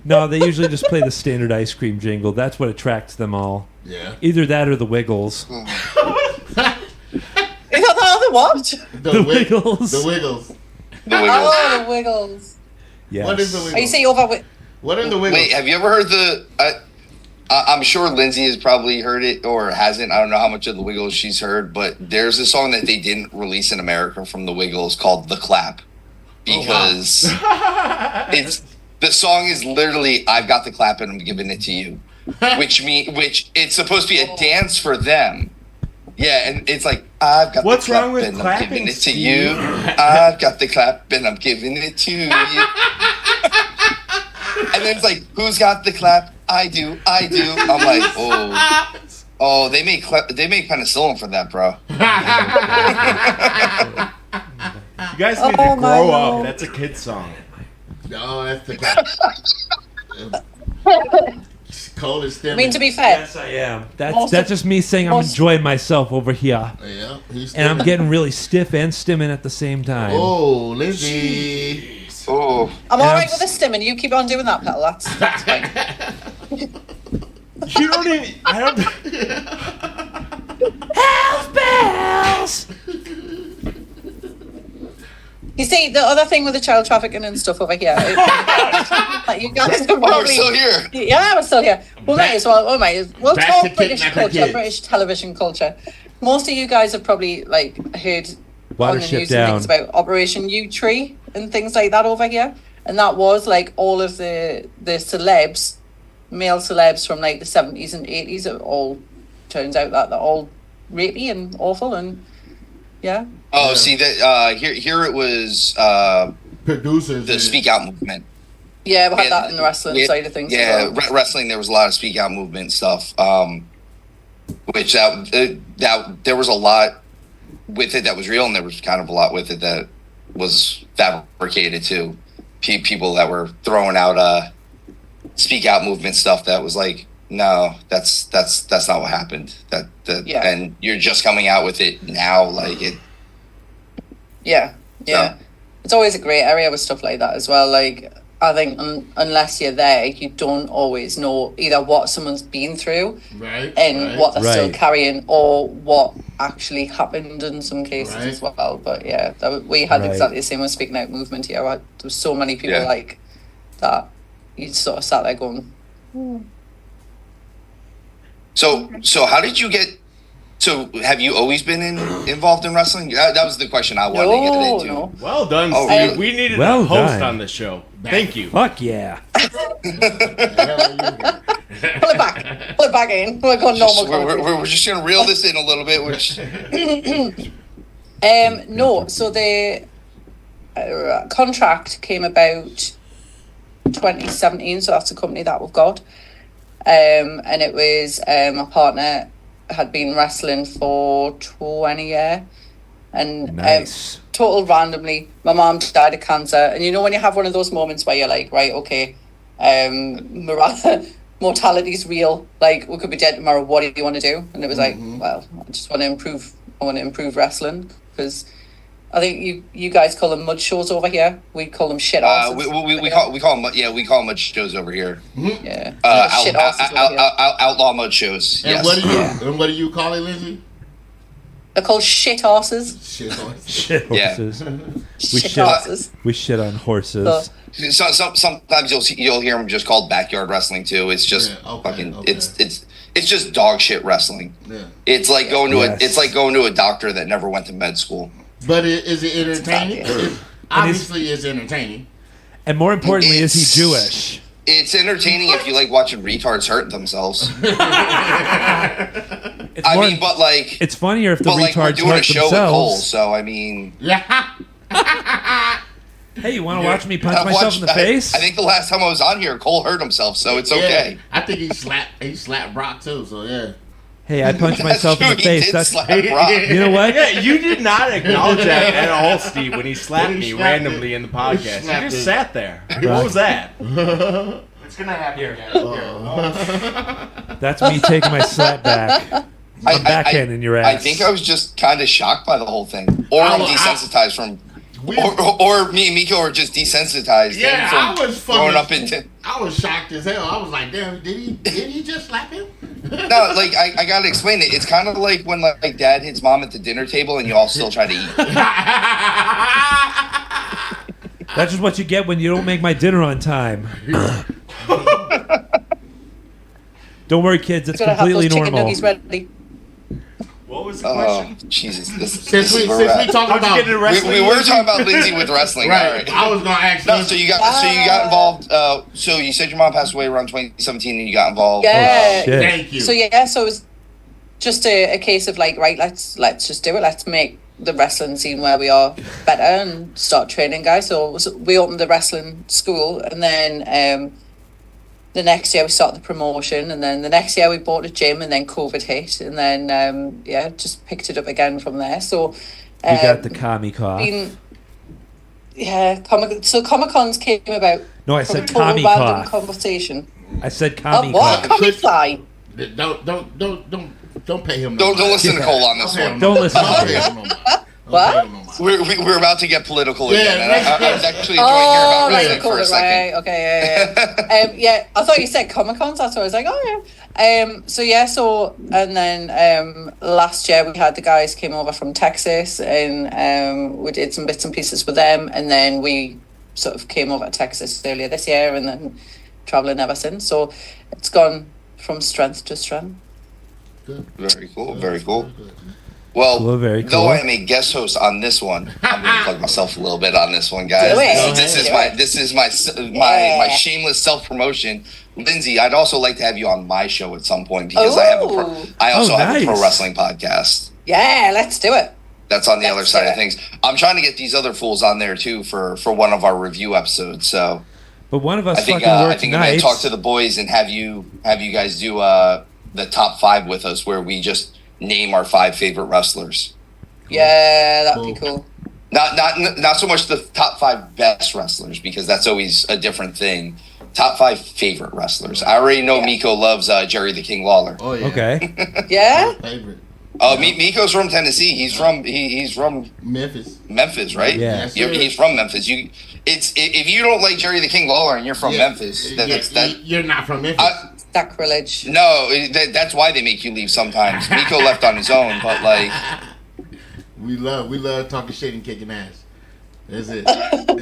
No, they usually just play the standard ice cream jingle. That's what attracts them all. Yeah. Either that or the Wiggles. You got the other what? The Wiggles. The Wiggles. The Wiggles. Oh, the Wiggles. Yes. What is the Wiggles? Are you saying over with? What are the Wiggles? Wait, have you ever heard the? I'm sure Lindsay has probably heard it or hasn't. I don't know how much of the Wiggles she's heard, but there's a song that they didn't release in America from the Wiggles called "The Clap" because it's the song is literally "I've got the clap and I'm giving it to you," which it's supposed to be a dance for them. Yeah, and it's like I've got What's the clap wrong with and I'm clapping, giving it to Steve? you. I've got the clap and I'm giving it to you. And then it's like, who's got the clap? I do. I'm like, oh, they make penicillin for that, bro. You guys need to grow up. That's a kid's song. No, that's the cold as I mean, to be fair, Yes, I am. That's just me saying I'm enjoying myself over here. Yeah, he's And I'm getting really stiff and stimming at the same time. Oh, Lindsay. Oh, I'm all right with the stimming. You keep on doing that, Petal. That's fine. You don't even. I don't. House bells! You see, the other thing with the child trafficking and stuff over here, like you guys are we're probably still here. Yeah, we're still here. We'll we'll back talk to British kidnapping culture, kids. British television culture. Most of you guys have probably like heard on the Watership news and down. things about Operation U Tree and things like that over here. And that was like all of the celebs, male celebs from like the 70s and 80s. It all turns out that they're all rapey and awful and yeah. Oh, see that here it was Producers. the Speak Out movement. Yeah, we had that in the wrestling side of things. Yeah, as well. wrestling. There was a lot of Speak Out movement stuff, which that there was a lot with it that was real, and there was kind of a lot with it that was fabricated too. People that were throwing out Speak Out movement stuff that was like, no, that's not what happened. Yeah. And you're just coming out with it now, like it. Yeah. So. It's always a great area with stuff like that as well. Like, I think unless you're there, you don't always know either what someone's been through Right. and what they're still Right. carrying or what actually happened in some cases as well. But yeah, we had exactly the same with Speaking Out movement here. There was so many people like that. You sort of sat there going, So how did you get? So have you always been involved in wrestling? That was the question I wanted to get into. No. Well done, Oh, Steve. really? We needed Well a host done. on the show. Thank you. Fuck yeah. Pull it back in. We're going normal. We're just gonna reel this in a little bit. No, so the contract came about 2017, so that's a company that we've got. And it was my partner had been wrestling for 20 years. And Nice. total randomly, my mom died of cancer. And you know when you have one of those moments where you're like, right, okay, mortality's real. Like, we could be dead tomorrow. What do you want to do? And it was like, well, I just want to improve. I want to improve wrestling because I think you guys call them mud shows over here. We call them shit asses. We call them mud shows over here. Yeah. Shit asses over here. Outlaw mud shows. And Yes. what do you call it, Lindsay? They're called shit asses. Shit. Shit Yeah. horses. Shit asses. We shit on horses. So, Sometimes you'll hear them just called backyard wrestling too. It's just it's just dog shit wrestling. Yeah. It's like going to Yes. it's like going to a doctor that never went to med school. But is it entertaining? Exactly. Obviously, it's entertaining. And more importantly, is he Jewish? It's entertaining if you like watching retards hurt themselves. I mean, but like, it's funnier if the but like we're retards doing a hurt show with Cole, themselves. so I mean, Yeah. Hey, you want to watch me punch myself in the face? I think the last time I was on here, Cole hurt himself, so it's okay. I think he slapped Brock too. So yeah. Hey, I punched That's myself true, in the he face. did That's slap Brock. you know what? Yeah, you did not acknowledge that at all, Steve, when he slapped me slapped randomly it. in the podcast. Slapped You just it. sat there. What was that? It's gonna happen again. That's me taking my slap back. I'm backhanding your ass. I think I was just kind of shocked by the whole thing, or I'm desensitized from, or me and Miko are just desensitized. Yeah, from I was growing fucking. up into. I was shocked as hell. I was like, damn, did he just slap him? No, like I gotta explain it. It's kind of like when like dad hits mom at the dinner table and you all still try to eat. That's just what you get when you don't make my dinner on time. Don't worry, kids. It's Gotta have those completely chicken normal. nuggies ready. What was the Oh question? Jesus! Since we talking How'd you get into about wrestling? we were talking about Lindsay with wrestling. right, All right. I was gonna ask. No, so you got involved. So you said your mom passed away around 2017, and you got involved. Yeah. Shit. Thank you. So so it was just a case of like, right, let's just do it. Let's make the wrestling scene where we are better and start training guys. So we opened the wrestling school, and then the next year we started the promotion, and then the next year we bought a gym, and then COVID hit, and then just picked it up again from there. So You got the commie cough. Comic-Cons came about. No, I from said total commie random cough. conversation. I said Oh, commie what? cough. Comic-Fly. Don't pay him. Don't listen to Cole on this one. Don't listen Don't to pay me. him no more. What? Don't pay him no more. We're about to get political Yeah, again. And I was actually enjoying Oh, hearing about like wrestling for a second. right. Okay, yeah. Yeah, I thought you said Comic-Cons. That's what I was like, oh, yeah. And then last year we had the guys came over from Texas, and we did some bits and pieces with them, and then we sort of came over to Texas earlier this year, and then traveling ever since. So it's gone from strength to strength. Very cool. Very cool. Well, Cool, very cool. though I am a guest host on this one, I'm going to plug myself a little bit on this one, guys. Do it. This is my shameless self promotion. Lindsay, I'd also like to have you on my show at some point because I also have a pro nice. wrestling podcast. Yeah, let's do it. That's on the other Let's side do of it. things. I'm trying to get these other fools on there too for one of our review episodes. So But one of us I think fucking I worked think I'm going to nights. talk to the boys and have you guys do the top 5 with us, where we just name our 5 favorite wrestlers. Yeah, that'd be cool. Not so much the top 5 best wrestlers, because that's always a different thing. Top 5 favorite wrestlers. I already know Yeah. Miko loves Jerry the King Lawler. Oh yeah. Okay. Yeah? Favorite. Miko's from Tennessee. He's from Memphis. Memphis, right? Yeah. Yes, sir. He's from Memphis. If you don't like Jerry the King Lawler and you're from Memphis, You're not from Memphis. Sacrilege. No, that's why they make you leave sometimes. Miko left on his own, but like, we love talking shit and kicking ass. That's it.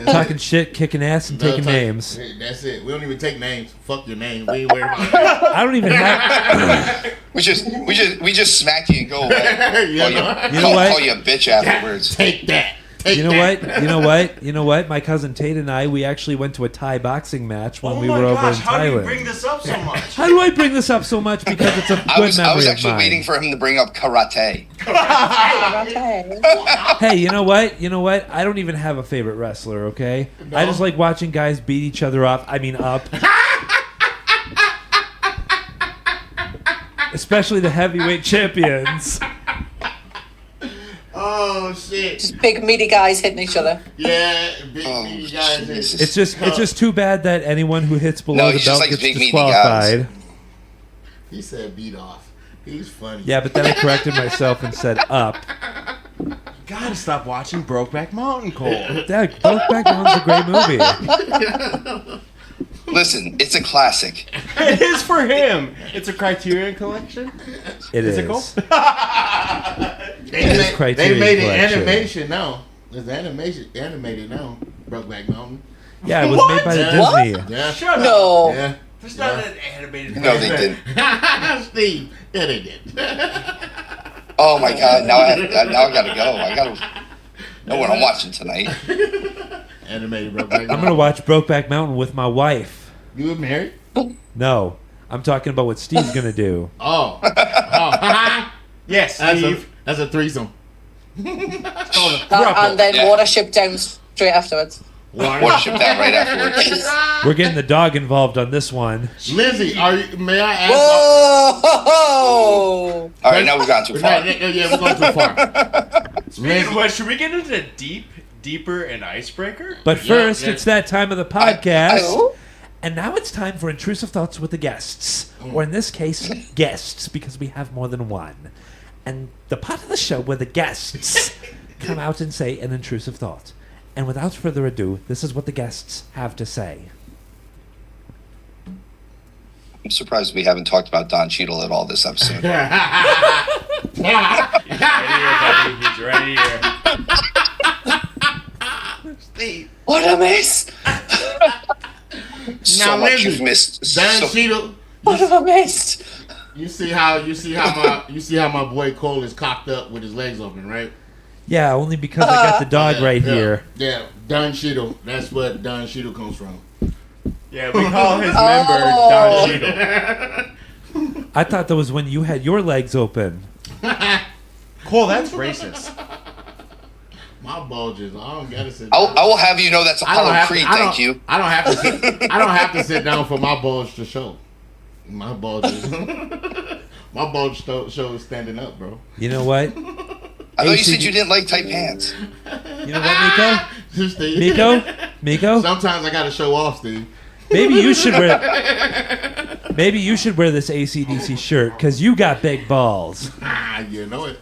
Talking shit, kicking ass, and taking names. That's it. We don't even take names. Fuck your name. We ain't worried about I don't even have. we just smack you and go away. that. You know what? Call you a bitch afterwards. Take that. Take You know that. what? You know what? You know what? My cousin Tate and I, we actually went to a Thai boxing match when Oh we my were over in gosh, how do you Thailand. bring this up so much? How do I bring this up so much? Because it's a good I was memory actually of mine. waiting for him to bring up karate. Okay. Hey, you know what? You know what? I don't even have a favorite wrestler, okay? I just like watching guys beat each other up. I mean, up. Especially the heavyweight champions. Oh shit. Just big meaty guys hitting each other. Yeah, big Oh, meaty guys. Jesus. It's just too bad that anyone who hits below No, the he's just belt like gets big meaty disqualified. He said beat off. He's funny. Yeah, but then I corrected myself and said up. Gotta stop watching Brokeback Mountain, Cole. That Brokeback Mountain's a great movie. Listen, it's a classic. It is for him. It's a Criterion collection. It is. Is it cool? They It is made, Criterion they made an Collection. animation now. There's animated now. Brokeback Mountain. Yeah, it was What? made by the What? Disney. Yeah. Shut up. No. Yeah. There's not an animated. No, they didn't. Steve. Yeah, they did. Oh my God! Now I gotta go. I gotta know what I'm watching tonight. Animated Brokeback I'm gonna watch Brokeback Mountain with my wife. You were married? No, I'm talking about what Steve's gonna do. Oh. Oh. Yes, Steve. That's a threesome. And then water shipped down straight afterwards. Water shipped down right afterwards. We're getting the dog involved on this one. Lindsay, may I ask? Whoa! All right, now we've gone too far. Yeah, we're going too far. What, should we get into deeper, and icebreaker? But first, yeah. it's that time of the podcast. Oh. And now it's time for Intrusive Thoughts with the guests. Or in this case, guests, because we have more than one. And the part of the show where the guests come out and say an intrusive thought. And without further ado, this is what the guests have to say. I'm surprised we haven't talked about Don Cheadle at all this episode. He's right here. What a miss! So Now, much Lindsay, you've missed. Dan Cheadle. What have I missed? You see how my boy Cole is cocked up with his legs open, right? Yeah, only because I got the dog right here. Yeah, Don Cheadle. That's what Don Cheadle comes from. Yeah, we call his member Don Cheadle. I thought that was when you had your legs open. Cole, that's racist. My bulges. I don't gotta sit. I will have you know that's Apollo Creed. Thank you. I don't have to. I don't have to sit down for my bulge to show. My bulges. My bulge show is standing up, bro. You know what? I thought you said you didn't like tight pants. You know what, Miko? Steve. Miko? Sometimes I gotta show off, Steve. Maybe you should wear this AC/DC shirt because you got big balls. You know it.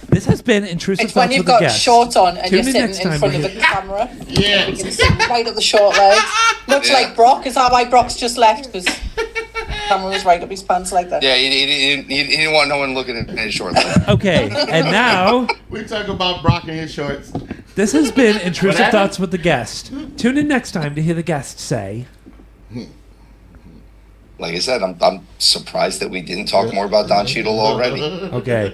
This has been Intrusive It's when Thoughts you've with the got guests. shorts on and Tune you're in next sitting in time front we of the camera. Yeah. You can sit right up the short legs. Much Yeah. like Brock. Is that why Brock's just left? Because camera was right up his pants like that. Yeah, he didn't want no one looking at his short leg. Okay, and now We talk about Brock and his shorts. this has been Intrusive happened? Thoughts with the guest. Tune in next time to hear the guest say. Like I said, I'm surprised that we didn't talk more about Don Cheadle already. Okay.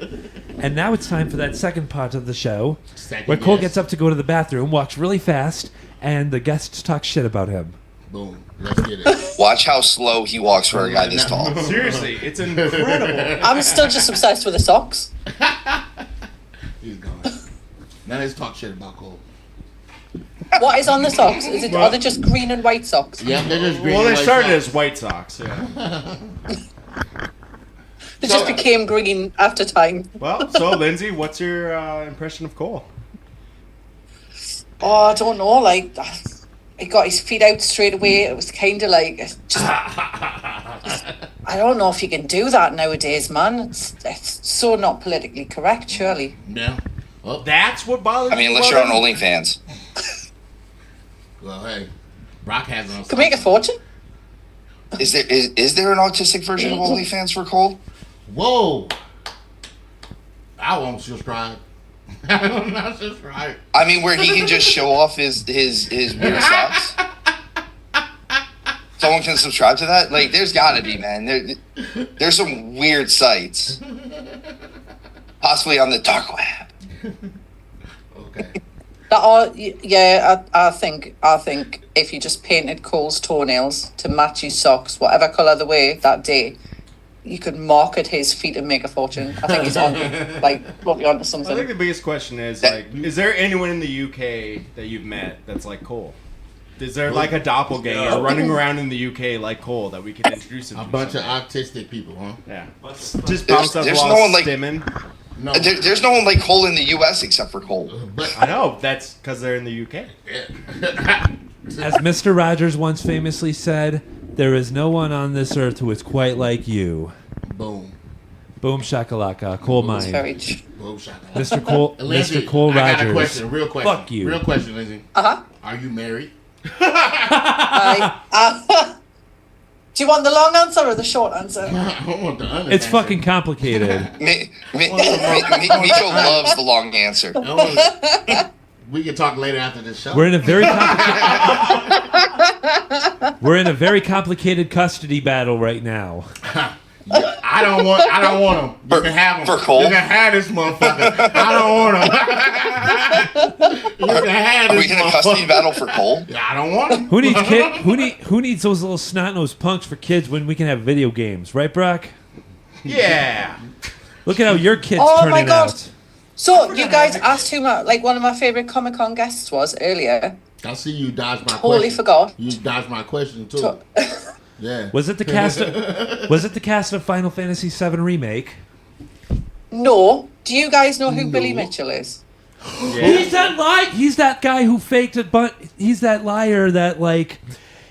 And now it's time for that second part of the show Second where Cole guest. gets up to go to the bathroom, walks really fast, and the guests talk shit about him. Boom. Let's get it. Watch how slow he walks for a guy this tall. Seriously, it's incredible. I'm still just obsessed with the socks. He's gone. Now let's talk shit about Cole. What is on the socks? Are they just green and white socks? Yeah, they're just green. Well, they and white started socks. as White Sox, yeah. They just became green after time. Well, so Lindsay, what's your impression of Cole? Oh, I don't know. Like, he got his feet out straight away. It was kind of like, I don't know if you can do that nowadays, man. It's so not politically correct, surely. Yeah. Oh, That's what bothers I mean, me unless about you're on him? OnlyFans. well, hey, Brock has on. Could make a fortune. Is there an autistic version of OnlyFans for Cole? Whoa! I won't subscribe. I'm not subscribed. I mean, where he can just show off his weird socks. Someone can subscribe to that. Like, there's gotta be, man. There's some weird sites, possibly on the dark web. Okay. I think if you just painted Cole's toenails to match his socks, whatever colour they were that day, you could market his feet and make a fortune. I think he's on, probably onto I think something. the biggest question is, is there anyone in the UK that you've met that's like Cole? Is there like a doppelganger running around in the UK like Cole that we can introduce him A to? bunch of someday? autistic people, huh? Yeah. Just bounce up there's while no one like- stimming. No. There's no one like Cole in the U.S. except for Cole. But I know, that's because they're in the UK. As Mr. Rogers once famously said, there is no one on this earth who is quite like you. boom. Boom shakalaka, coal It's mine. very true. Boom shot. Mr. Cole, Lindsay, Mr. Cole I got a Rogers. question. Real question. Fuck you. Real question, Lindsay. Uh-huh. Are you married? Do you want the long answer or the short answer? I don't want the honest It's answer. fucking complicated. Miko loves the long answer. I want- We can talk later after this show. We're in a very complicated custody battle right now. I don't want him. You can have him. For Cole? You can have this motherfucker. I don't want him. You can have Are this we in a custody motherfucker. battle for Cole? I don't want him. Who needs who needs those little snot-nosed punks for kids when we can have video games, right, Brock? Yeah. Look at how your kid's Oh turning my God. out. So you guys asked who one of my favorite Comic-Con guests was earlier. I see you dodged my Totally question. forgot. You dodged my question too. Yeah. Was it the cast? Was it the cast of Final Fantasy VII Remake? No. Do you guys know who No. Billy Mitchell is? He's that He's that guy who faked it, but he's that liar that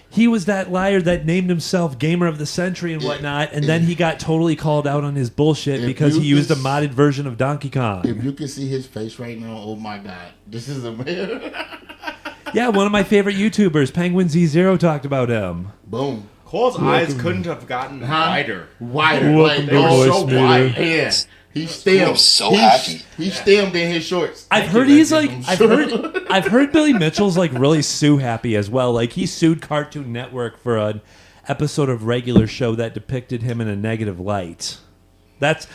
he was that liar that named himself Gamer of the Century and whatnot, and then he got totally called out on his bullshit because he used a modded version of Donkey Kong. If you can see his face right now, oh my God, this is a man. Yeah, one of my favorite YouTubers, Penguin Z0, talked about him. Boom. Cole's eyes couldn't have gotten wider. Wider. Welcome Like, to oh, so voicemail. wide. Yeah. He's stemmed. I'm so happy. He's stemmed in his shorts. I've heard I've heard Billy Mitchell's really sue happy as well. Like he sued Cartoon Network for an episode of regular show that depicted him in a negative light. That's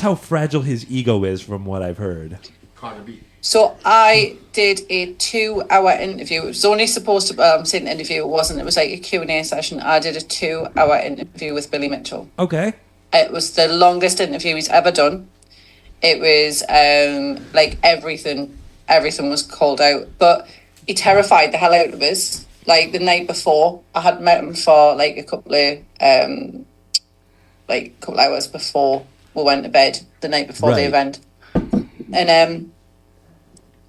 how fragile his ego is, from what I've heard. Carter B. So I did a 2-hour interview. It was only supposed to say an interview. It wasn't. It was like a Q&A session. I did a 2-hour interview with Billy Mitchell. Okay. It was the longest interview he's ever done. It was everything was called out, but he terrified the hell out of us. Like the night before, I had met him for a couple hours before we went to bed. The night before the event, and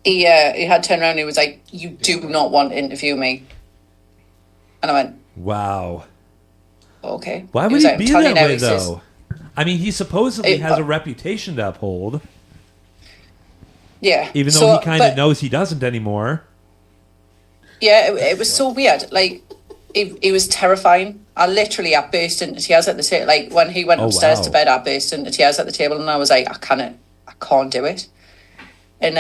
he had turned around and he was like, "You do not want to interview me," and I went, "Wow, okay." Why would he be that way though? I mean, he supposedly has a reputation to uphold. Yeah. Even though he kind of knows he doesn't anymore. Yeah, it was so weird. Like, he was terrifying. I burst into tears at the table. Like, when he went upstairs to bed, I burst into tears at the table, and I was like, I can't do it. And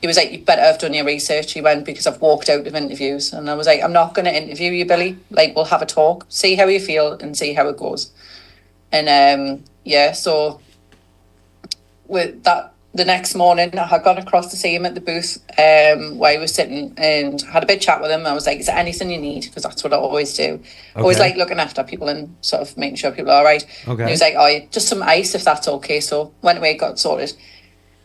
he was like, you better have done your research. He went, because I've walked out of interviews. And I was like, I'm not going to interview you, Billy. Like, we'll have a talk, see how you feel, and see how it goes. And so with that, the next morning I had gone across to see him at the booth where he was sitting, and had a bit chat with him. I was like, is there anything you need? Because that's what I always do. Okay. Always like looking after people and sort of making sure people are all right. Okay. And he was like, oh, yeah, just some ice if that's okay. So went away, got sorted.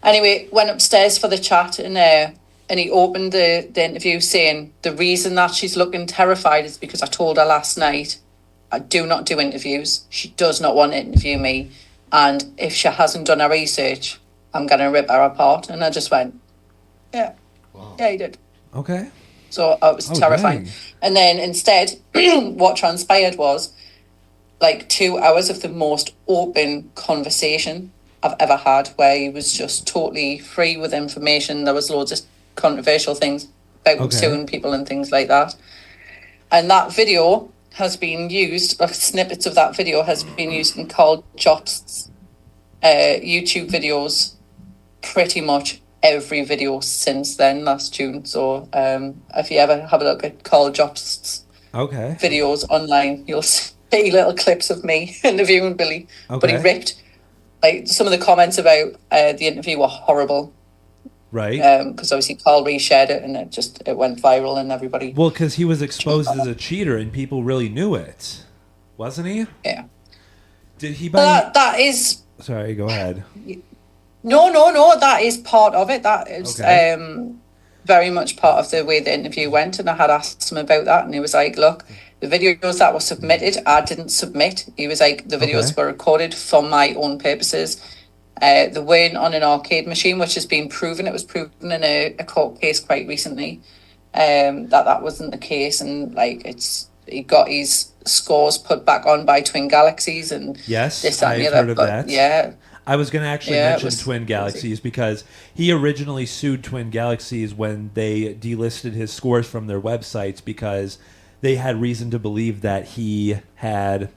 Anyway, went upstairs for the chat, and he opened the interview saying the reason that she's looking terrified is because I told her last night I do not do interviews. She does not want to interview me. And if she hasn't done her research, I'm going to rip her apart. And I just went, yeah. Wow. Yeah, he did. Okay. So it was terrifying. Dang. And then instead, what transpired was 2 hours of the most open conversation I've ever had, where he was just totally free with information. There was loads of controversial things about suing people and things like that. And that video has been used, snippets of that video has been used in Carl Jobst's YouTube videos, pretty much every video since then, last June. So if you ever have a look at Carl Jobst's videos online, you'll see little clips of me interviewing Billy. Okay. But he ripped, some of the comments about the interview were horrible. Right. Because obviously Carl reshared it, and it went viral, and everybody. Well, because he was exposed as a cheater, and people really knew it, wasn't he? Yeah. Did he buy? That is. Sorry, go ahead. No. That is part of it. That is very much part of the way the interview went, and I had asked him about that, and he was like, "Look, the videos that were submitted, I didn't submit." He was like, "The videos were recorded for my own purposes." They weren't on an arcade machine, which has been proven. It was proven in a court case quite recently that wasn't the case, and he got his scores put back on by Twin Galaxies and yes, this, that, I've and the heard other. of but, that. Yeah, I was going to actually mention Twin Galaxies because he originally sued Twin Galaxies when they delisted his scores from their websites because they had reason to believe that he had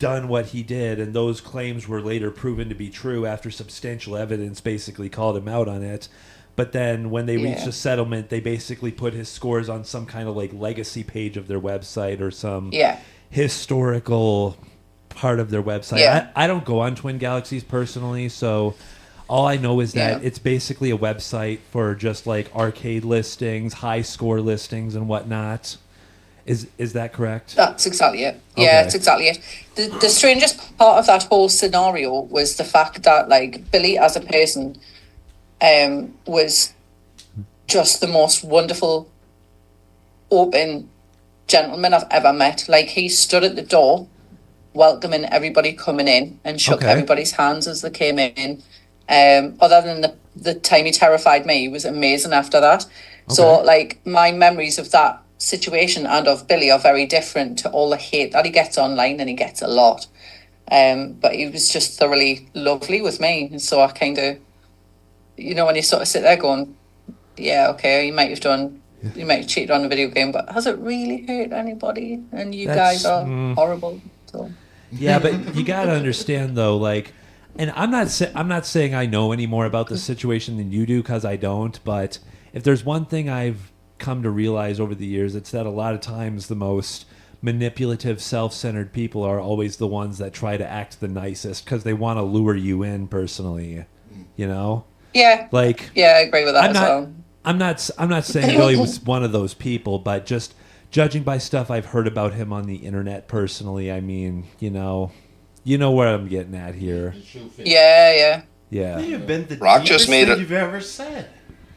done what he did, and those claims were later proven to be true after substantial evidence basically called him out on it. But then when they reached a settlement, they basically put his scores on some kind of legacy page of their website or some historical part of their website. Yeah. I don't go on Twin Galaxies personally, so all I know is that it's basically a website for just arcade listings, high score listings, and whatnot. Is that correct? That's exactly it. Yeah, Okay. it's exactly it. The strangest part of that whole scenario was the fact that, like, Billy as a person was just the most wonderful, open gentleman I've ever met. Like, he stood at the door welcoming everybody coming in and shook Okay. everybody's hands as they came in. Other than the time he terrified me, he was amazing after that. So, Okay. like, my memories of that situation and of Billy are very different to all the hate that he gets online, and he gets a lot. But he was just thoroughly lovely with me. And so I kind of, when you sort of sit there going, yeah, okay, you might have cheated on a video game, but has it really hurt anybody? And you guys are horrible. So. Yeah, but you got to understand though, like, and I'm not saying I know any more about the situation than you do, because I don't. But if there's one thing I've come to realize over the years, it's that a lot of times the most manipulative, self-centered people are always the ones that try to act the nicest because they want to lure you in personally. Yeah. Like, yeah, I agree with that as well. I'm not saying Billy was one of those people, but just judging by stuff I've heard about him on the internet personally, I mean, you know where I'm getting at here. Yeah. Yeah. You've been the Brock deepest just made thing it- you've ever said.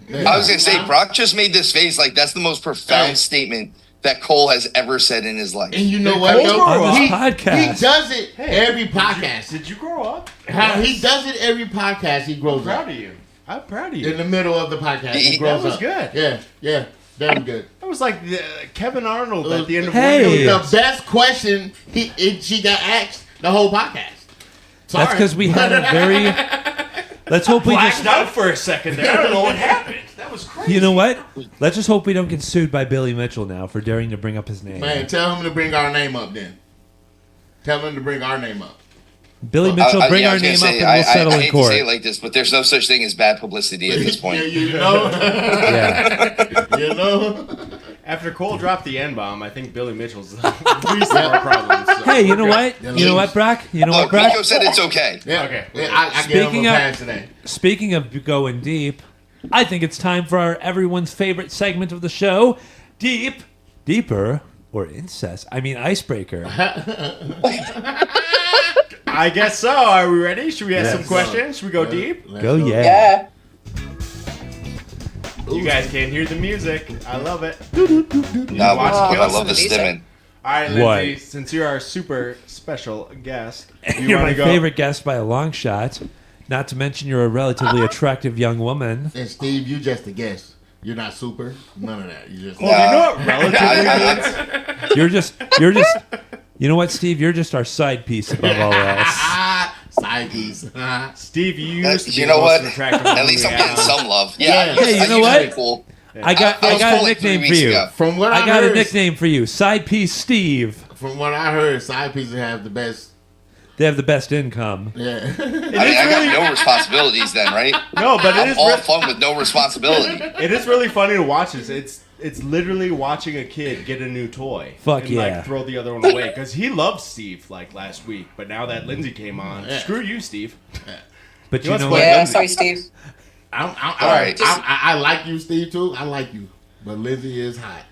I was gonna say, Brock just made this face like that's the most profound statement that Cole has ever said in his life. And you know what? Cole though? on this He podcast. does it every podcast. Did you grow up? He does it every podcast. He grows I'm proud up of you. I'm proud of in you. the middle of the podcast. He That grows was up. good. Yeah, that was good. That was like Kevin Arnold at the end of Hey. one It year. was the best question she got asked the whole podcast. Sorry. That's because we had a very. Let's hope we Blacked just. out for a second there. I don't know what happened. That was crazy. You know what? Let's just hope we don't get sued by Billy Mitchell now for daring to bring up his name. Man, tell him to bring our name up then. Tell him to bring our name up. Billy Mitchell, bring I our was gonna name say, up and we'll settle I in hate court. to say it like this, but there's no such thing as bad publicity at this point. Yeah. You know? After Cole dropped the N-bomb, I think Billy Mitchell's the least of our problems. So. Hey, you know what? You know what, Brock? You know what, Look, Brock? Nico said it's okay. Yeah. Okay. Yeah, I give him Speaking a of- pass today. Speaking of going deep, I think it's time for everyone's favorite segment of the show, Deeper, or Incest. I mean, Icebreaker. I guess so. Are we ready? Should we ask some Yes. questions? Should we go deep? Let's Go, yeah. Yeah. You guys can't hear the music. I love it. No, Watch but I us love the in the stimming. All right, What? Lindsay, since you're our super special guest, You're wanna my favorite guest by a long shot. Not to mention you're a relatively attractive young woman. And Steve, you just a guest. You're not super. None of that. You just. Well, you know what relatively means? You're just, you know what, Steve? You're just our side piece above all else. Side piece. Steve, you used to be You the know most what? attractive woman At least we I'm had getting on. some love. Yeah. Yeah. Hey, you know I used what? to be cool. I got That was a cool like 3 nickname for weeks you. ago. From what I I got heard, a nickname for you, Side Piece Steve. From what I heard, side pieces have the best. They have the best income. Yeah. I mean, I got no responsibilities then, right? No, but it I'm is all fun with no responsibility. it is really funny to watch this. It's literally watching a kid get a new toy. Fuck and, yeah. Like, throw the other one away because he loved Steve like last week, but now that Lindsay came on, Yeah. screw you, Steve. But You you know know what's what? Yeah, Lindsay. sorry, Steve. All right. I like you, Steve, too. I like you. But Lindsay is hot.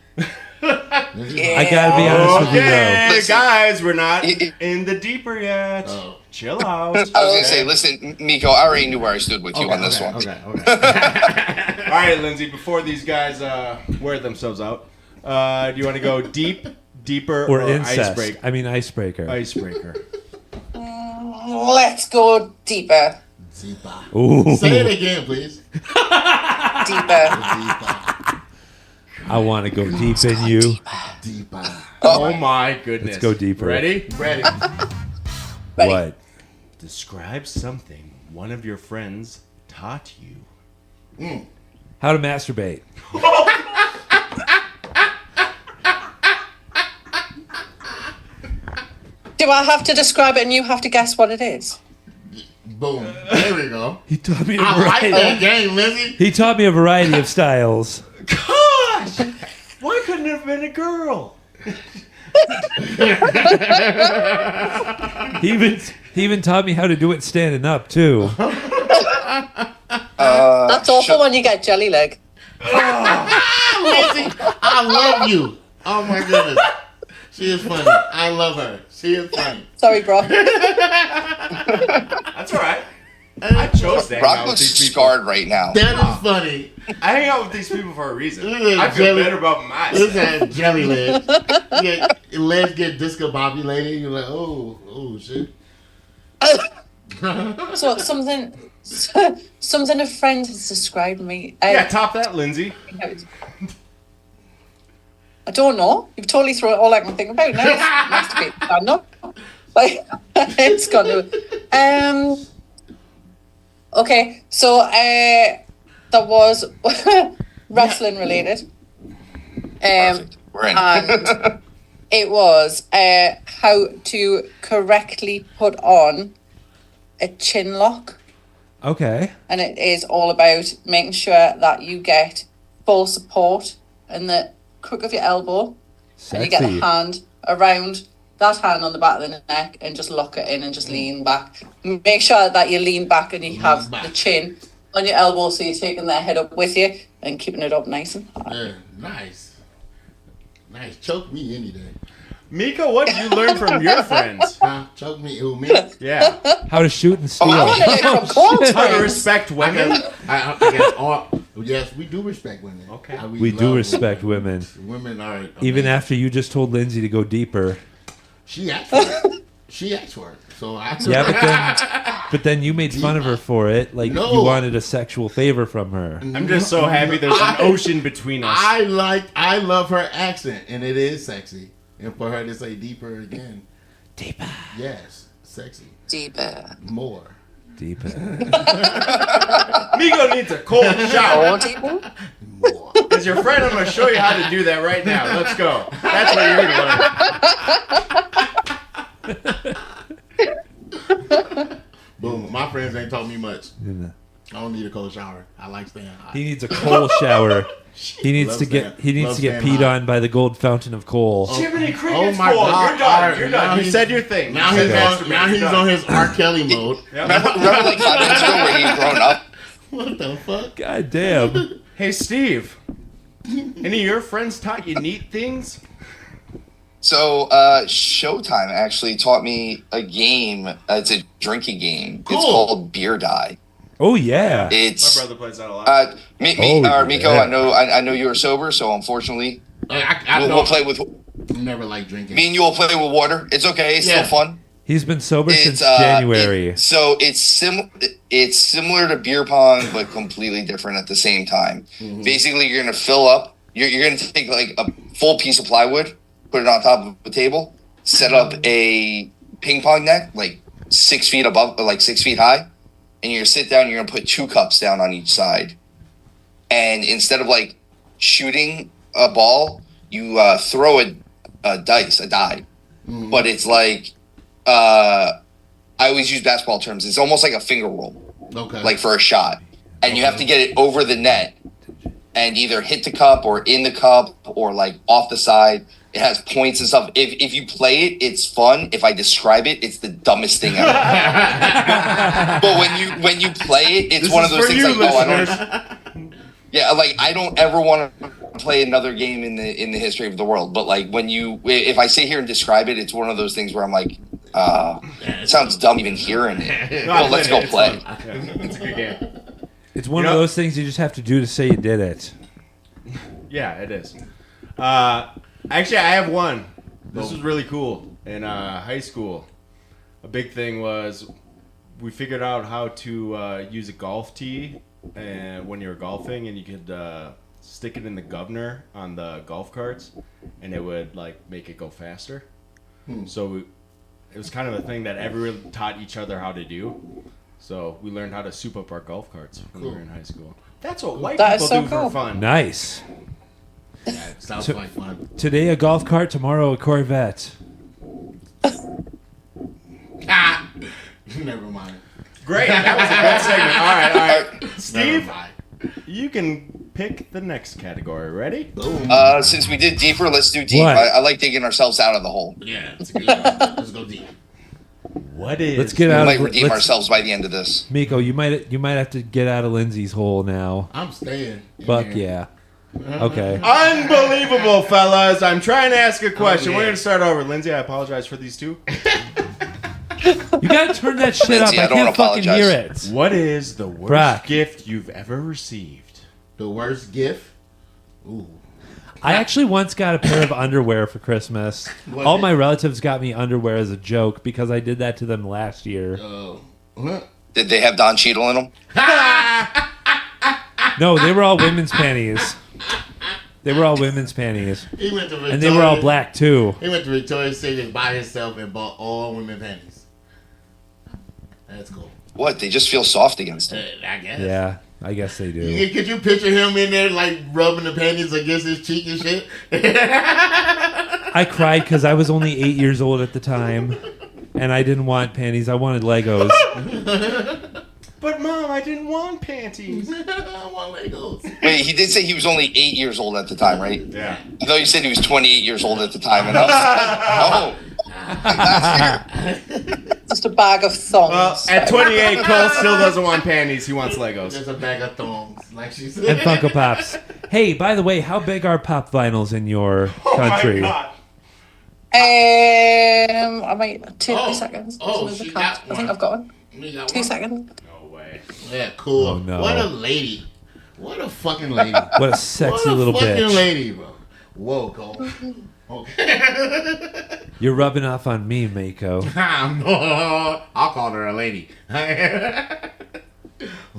Yeah. I gotta be honest with you though. Okay, Listen. guys, we're not Y- in the deeper yet. Oh. Chill out. I was gonna say, listen, Miko, I already knew where I stood with you on this one. Okay. All right, Lindsay. Before these guys wear themselves out, do you want to go deeper, Or incest. icebreaker? I mean, icebreaker. Icebreaker. Let's go deeper. Deeper. Ooh. Say it again, please. Deeper. Deeper. I want to go deep in you. Deeper. Oh my goodness. Let's go deeper. Ready? Ready? Ready. What? Describe something one of your friends taught you. How to masturbate. Do I have to describe it and you have to guess what it is? Boom. There we go. He taught me a I like variety. that game, Lindsay. He taught me a variety of styles. Gosh! Why couldn't it have been a girl? He even taught me how to do it standing up too. That's awful when you get jelly leg. Lindsay, I love you. Oh my goodness. She is funny. I love her. She is funny. Sorry, bro. That's all right. I chose to hang Brock out with looks these people. scarred right now. That is funny. I hang out with these people for a reason. Look at I feel jelly- better about Look myself. at jelly legs. Your legs get discombobulated. You're like, oh shit. So something a friend has described me. Yeah, top that, Lindsay. I don't know. You've totally thrown all I can think about now. Masturbate. Stand up. Like it's gone to. Okay, so that was wrestling related. Perfect. We're in. And it was how to correctly put on a chin lock. Okay. And it is all about making sure that you get full support in the crook of your elbow. And you get Sexy. the hand around that hand on the back of the neck and just lock it in and just lean back. Make sure that you lean back and you have the chin on your elbow so you're taking their head up with you and keeping it up nice and high. Yeah, nice. Nice. Choke me any day. Mika, what did you learn from your friends? Huh? Choke me. Who, me? Yeah. How to shoot and steal. I want to learn from Cole's How to friends. respect women. I guess all. Yes, we do respect women. Okay. We do love respect women. Women are Even amazing. after you just told Lindsay to go deeper. She asked for it. She asked for it. So I. Yeah, but then you made fun of her for it. Like No. you wanted a sexual favor from her. I'm just so happy there's an ocean between us. I love her accent, and it is sexy. And for her to say deeper again, Deeper. yes, sexy, Deeper. more. Deeper. Miko needs a cold shower. More deeper? More. As your friend, I'm going to show you how to do that right now. Let's go. That's what you're going to learn. Boom. My friends ain't taught me much. I don't need a cold shower. I like staying hot. He needs a coal shower. He needs Love to get staying- he needs love to get staying peed hot. on by the gold fountain of coal. Jiminy Oh Cricket's my full. God. You're done. You're Now done. You he's- said your thing. Now You he's said on. that. Now he's You're on done. his R. Kelly mode. Remember like 5 minutes ago where he's grown up? What the fuck? God damn. Hey, Steve. Any of your friends taught you neat things? So, Showtime actually taught me a game. It's a drinking game. Cool. It's called Beer Die. Oh yeah. My It's brother plays that a lot. Oh, Miko. yeah. I know you are sober, so unfortunately, I we'll play with never like drinking. me and you will play with water. It's okay. It's Yeah. still fun. He's been sober It's since January. It's similar to beer pong, but completely different at the same time. Mm-hmm. Basically, you're gonna fill up. You're gonna take like a full piece of plywood, put it on top of a table, set up a ping pong net like 6 feet above, like 6 feet high, and you're gonna sit down. You're gonna put 2 cups down on each side, and instead of like shooting a ball, you throw a die, but it's like. I always use basketball terms. It's almost like a finger roll, Okay. like for a shot, and you have to get it over the net and either hit the cup or in the cup or like off the side. It has points and stuff. If you play it, it's fun. If I describe it, it's the dumbest thing ever. But when you play it, it's This one is of those for things you, like, oh, I listeners. don't. Yeah, like I don't ever want to play another game in the history of the world. But like if I sit here and describe it, it's one of those things where I'm like, it sounds dumb even hearing it. No, Well, I let's played go it. play. It's fun. Yeah, it's a good game. It's one You of know- those things you just have to do to say you did it. Yeah, it is. Actually, I have one. This was really cool. In high school, a big thing was we figured out how to use a golf tee when you were golfing, and you could stick it in the governor on the golf carts, and it would like make it go faster. So it was kind of a thing that everyone taught each other how to do. So we learned how to soup up our golf carts when we were in high school. That's what white That is people so do cool. for fun. Nice. Yeah, it sounds So- like fun. Today a golf cart, tomorrow a Corvette. Ah! Never mind. Great, that was a good segment. All right. Never Steve, mind. you can pick the next category. Ready? Boom. Since we did deeper, let's do deep. What? I like digging ourselves out of the hole. Yeah, it's a good one. Let's go deep. What is? Let's get We out might of redeem ourselves by the end of this. Miko, you might have to get out of Lindsay's hole now. I'm staying. in Fuck there. yeah. Okay. Unbelievable, fellas. I'm trying to ask a question. yeah. We're going to start over. Lindsay, I apologize for these two. You gotta turn that shit Lindsay, up. I I don't can't fucking apologize. hear it. What is the worst Brock. gift you've ever received? The worst gift? Ooh. I actually once got a pair of underwear for Christmas. What? All my relatives got me underwear as a joke because I did that to them last year. What? Did they have Don Cheadle in them? No, they were all women's panties. They were all women's panties. He went to Victoria's. And they were all black too. He went to Victoria's Secret by himself and bought all women panties. That's cool. What? They just feel soft against them. I guess. Yeah, I guess they do. Could you picture him in there like rubbing the panties against his cheek and shit? I cried because I was only 8 years old at the time. And I didn't want panties. I wanted Legos. But, Mom, I didn't want panties. I want Legos. Wait, he did say he was only 8 years old at the time, right? Yeah. I thought you said he was 28 years old at the time. And I was Just a bag of thongs. Well, at 28, Cole still doesn't want panties. He wants Legos. Just a bag of thongs, like she said. And Funko Pops. Hey, by the way, how big are pop vinyls in your country? I might 2 Oh. seconds. Oh, Just she move the cat. got I think one. I've got one. We got 2 one. seconds. No way. Yeah, cool. Oh, no. What a lady. What a fucking lady. What a sexy little What a fucking bitch. lady, bro. Whoa, Cole. Okay. You're rubbing off on me, Mako. I'll call her a lady.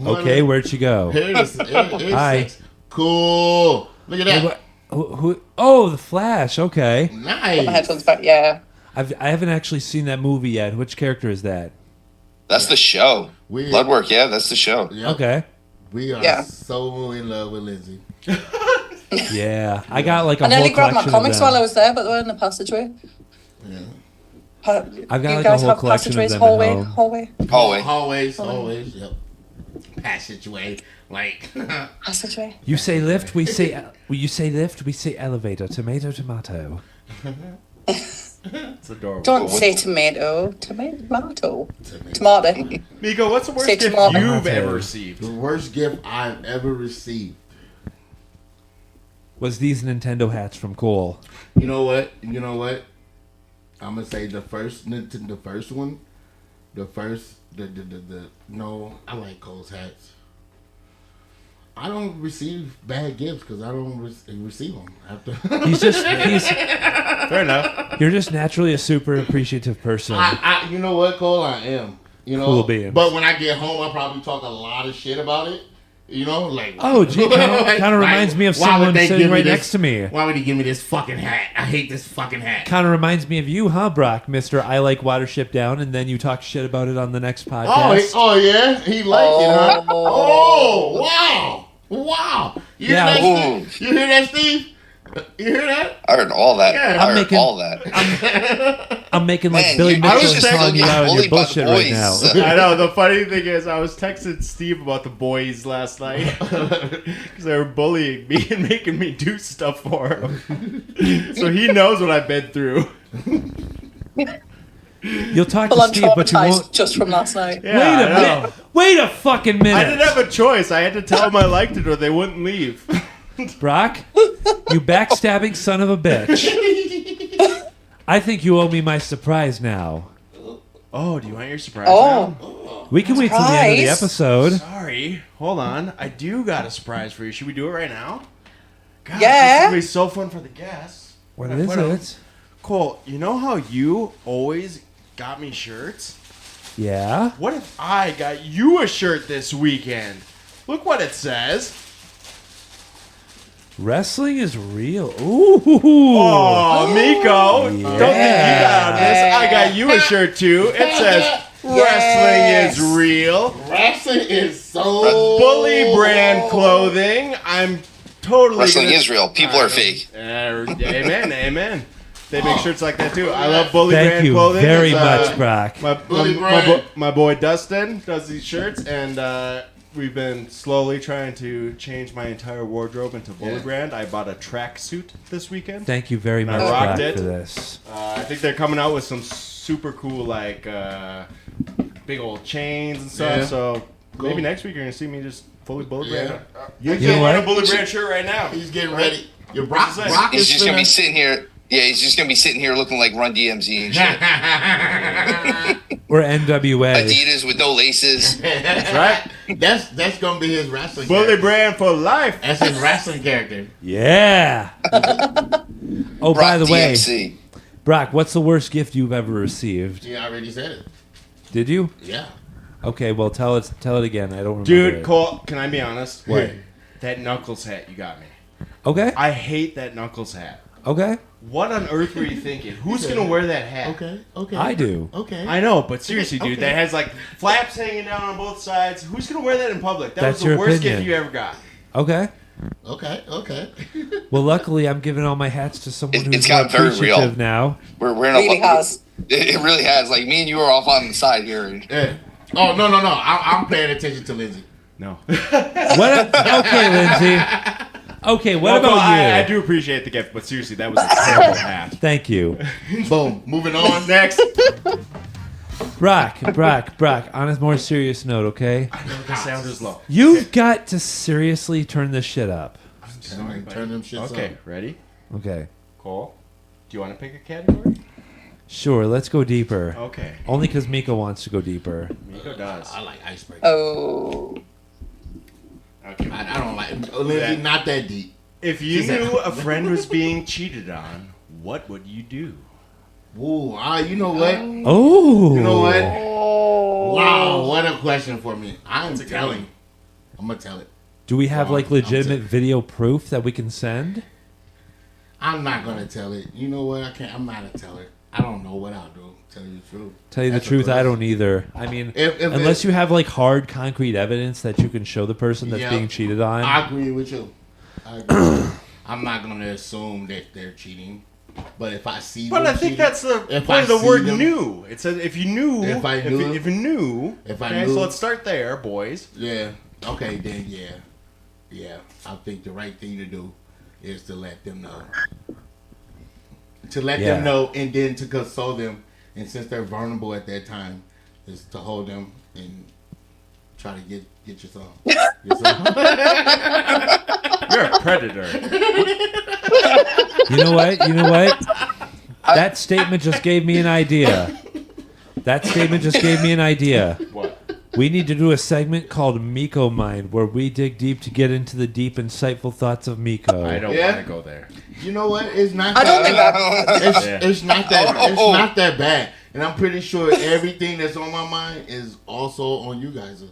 Okay, where'd she go? Hi. Cool. Look at Hey, that. Oh, The Flash. Okay. My Nice. headphones back. Yeah. I haven't actually seen that movie yet. Which character is that? that's the show. We- Blood work, yeah, that's the show. Yep. Okay. We are Yeah. so in love with Lindsay. Yeah. I got like a I whole nearly grabbed my collection of comics them. while I was there, but they were in the passageway. Yeah. I've got you like guys a whole have collection of passageways, them hallway, at home. hallway, Hallway. Always. Yep. Passageway. Like. passageway. You say lift, we say you say lift, we say elevator. Tomato, tomato. It's adorable. Don't say tomato. Tomato. Tomato. Miko, what's the worst Say gift tomorrow. you've ever received? The worst gift I've ever received. Was these Nintendo hats from Cole? You know what? I'm gonna say the first one. No, I like Cole's hats. I don't receive bad gifts because I don't receive them after. Fair enough. You're just naturally a super appreciative person. You know what, Cole? I am. You know, Cool beans. but when I get home, I probably talk a lot of shit about it. You know, like Oh, gee, kind of reminds me of why would someone they sitting give me right this- next to me. Why would he give me this fucking hat? I hate this fucking hat. Kind of reminds me of you, huh, Brock? Mr. I like Watership Down, and then you talk shit about it on the next podcast. Yeah, he liked it, huh? Oh, wow. You Yeah. hear that, Steve? You hear that, Steve? You hear that? I heard all that. Yeah. I heard making- all that. I'm making like Man, Billy I Mitchell was is just calling you getting out on your bullied by the bullshit right boys. now. I know. The funny thing is, I was texting Steve about the boys last night because they were bullying me and making me do stuff for him. So he knows what I've been through. You'll talk Well, to I'm Steve, but you traumatized won't. just from last night. Yeah, Wait a I know. minute. Wait a fucking minute. I didn't have a choice. I had to tell them I liked it or they wouldn't leave. Brock, you backstabbing son of a bitch. I think you owe me my surprise now. Oh, do you want your surprise? Oh, We can wait till the end of the Surprise? episode. Sorry. Hold on. I do got a surprise for you. Should we do it right now? God, Yeah. This is going to be so fun for the guests. What When I is put 'em- it? Cole, you know how you always got me shirts? Yeah? What if I got you a shirt this weekend? Look what it says. Wrestling is real. Ooh. Oh, Miko. Don't think you got on this. I got you a shirt too. It says Yes. wrestling is real. Wrestling is so Bully brand clothing. I'm totally Wrestling gonna- is real. People are fake. Amen, amen. They make shirts like that too. I love Bully Thank brand you clothing. very It's, much, Brock. My boy Dustin does these shirts, and we've been slowly trying to change my entire wardrobe into Bully brand. I bought a tracksuit this weekend. Thank you very much, rocked Brock, it. for this. I think they're coming out with some super cool, like, big old chains and stuff. Yeah. So Cool. maybe next week you're going to see me just fully bullet Yeah. brand. You're You know getting, what? A bullet brand shirt right now. he's getting ready. Your Brock He's is He's just gonna be finna- sitting here. Yeah, he's just gonna be sitting here looking like Run DMC and shit. Or NWA. Adidas with no laces. That's right. That's gonna be his wrestling. Bullet character. brand for life. That's his wrestling character. Yeah. Oh, by Brock the way, DMC. Brock, what's the worst gift you've ever received? You already said it. Did you? Yeah. Okay, well, tell it again. I don't remember. Dude, it. Cole, can I be honest? What? That Knuckles hat you got me. Okay. I hate that Knuckles hat. Okay. What on earth were you thinking? Who's gonna wear that hat? Okay. I do. Okay. I know, but seriously, dude, Okay. that has like flaps hanging down on both sides. Who's gonna wear that in public? That That's was the your worst opinion. gift you ever got. Okay. Okay. Well, luckily, I'm giving all my hats to someone It's who's more gotten very real. appreciative now. We're in a Really has. It really has. Like me and you are off on the side here. Yeah. Oh no. I'm paying attention to Lindsay. No. What? Okay, Lindsay. Okay, what about you? I do appreciate the gift, but seriously, that was a terrible hat. Thank you, Boom. Moving on. Next. Brock. On a more serious note, okay? The sound is low. You've got to seriously turn this shit up. Turn them shits Okay, up. ready? Okay. Cole, do you want to pick a category? Sure. Let's go deeper. Okay. Only because Miko wants to go deeper. Miko does. I like icebreaker. Oh. Okay. I don't like Lindsay. Not that deep. If you knew a friend was being cheated on, what would you do? Ooh. You know what? Oh. You know what? Oh. Wow. What a question for me. I'm That's a good telling. one. I'm gonna tell it. Do we have Wow, like I'll legitimate take- video proof that we can send? I'm not gonna tell it. You know what? I can't. I'm not gonna tell it. I don't know what I'll do. Tell you the truth. Tell you That's the truth, a I person. don't either. I mean, If unless you have like hard, concrete evidence that you can show the person that's Yeah. being cheated on. I agree with you. I'm not gonna assume that they're cheating, but if I see, But them I think cheating, that's the If point I of the see word them- "knew." It says if you knew. If I knew If you knew. If I okay, knew- so let's start there, boys. yeah, okay, then yeah. I think the right thing to do is to let them know, Yeah. them know, and then to console them. And since they're vulnerable at that time, is to hold them and try to get your son. You're a predator. You know what? That statement just gave me an idea. What? We need to do a segment called Miko Mind, where we dig deep to get into the deep, insightful thoughts of Miko. I don't Yeah. want to go there. You know what? It's not. I don't think that. It's not that. It's Oh. not that bad. And I'm pretty sure everything that's on my mind is also on you guys'.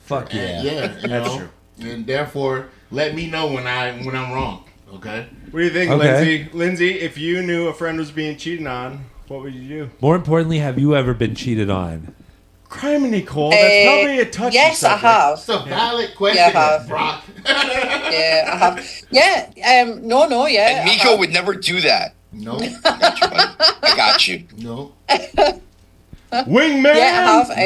Fuck And yeah. yeah, you That's know? true. And therefore, let me know when I'm wrong. Okay. What do you think, Okay. Lindsay? Lindsay, if you knew a friend was being cheated on, what would you do? More importantly, have you ever been cheated on? Crime, Nicole. That's probably a touchy Yes, subject. I have. It's a valid question, Yeah, I have. Brock. Yeah, I have. Yeah. No. Yeah. And I Miko have. would never do that. No, I got you, buddy. I got you. no. Wingman. Yeah, I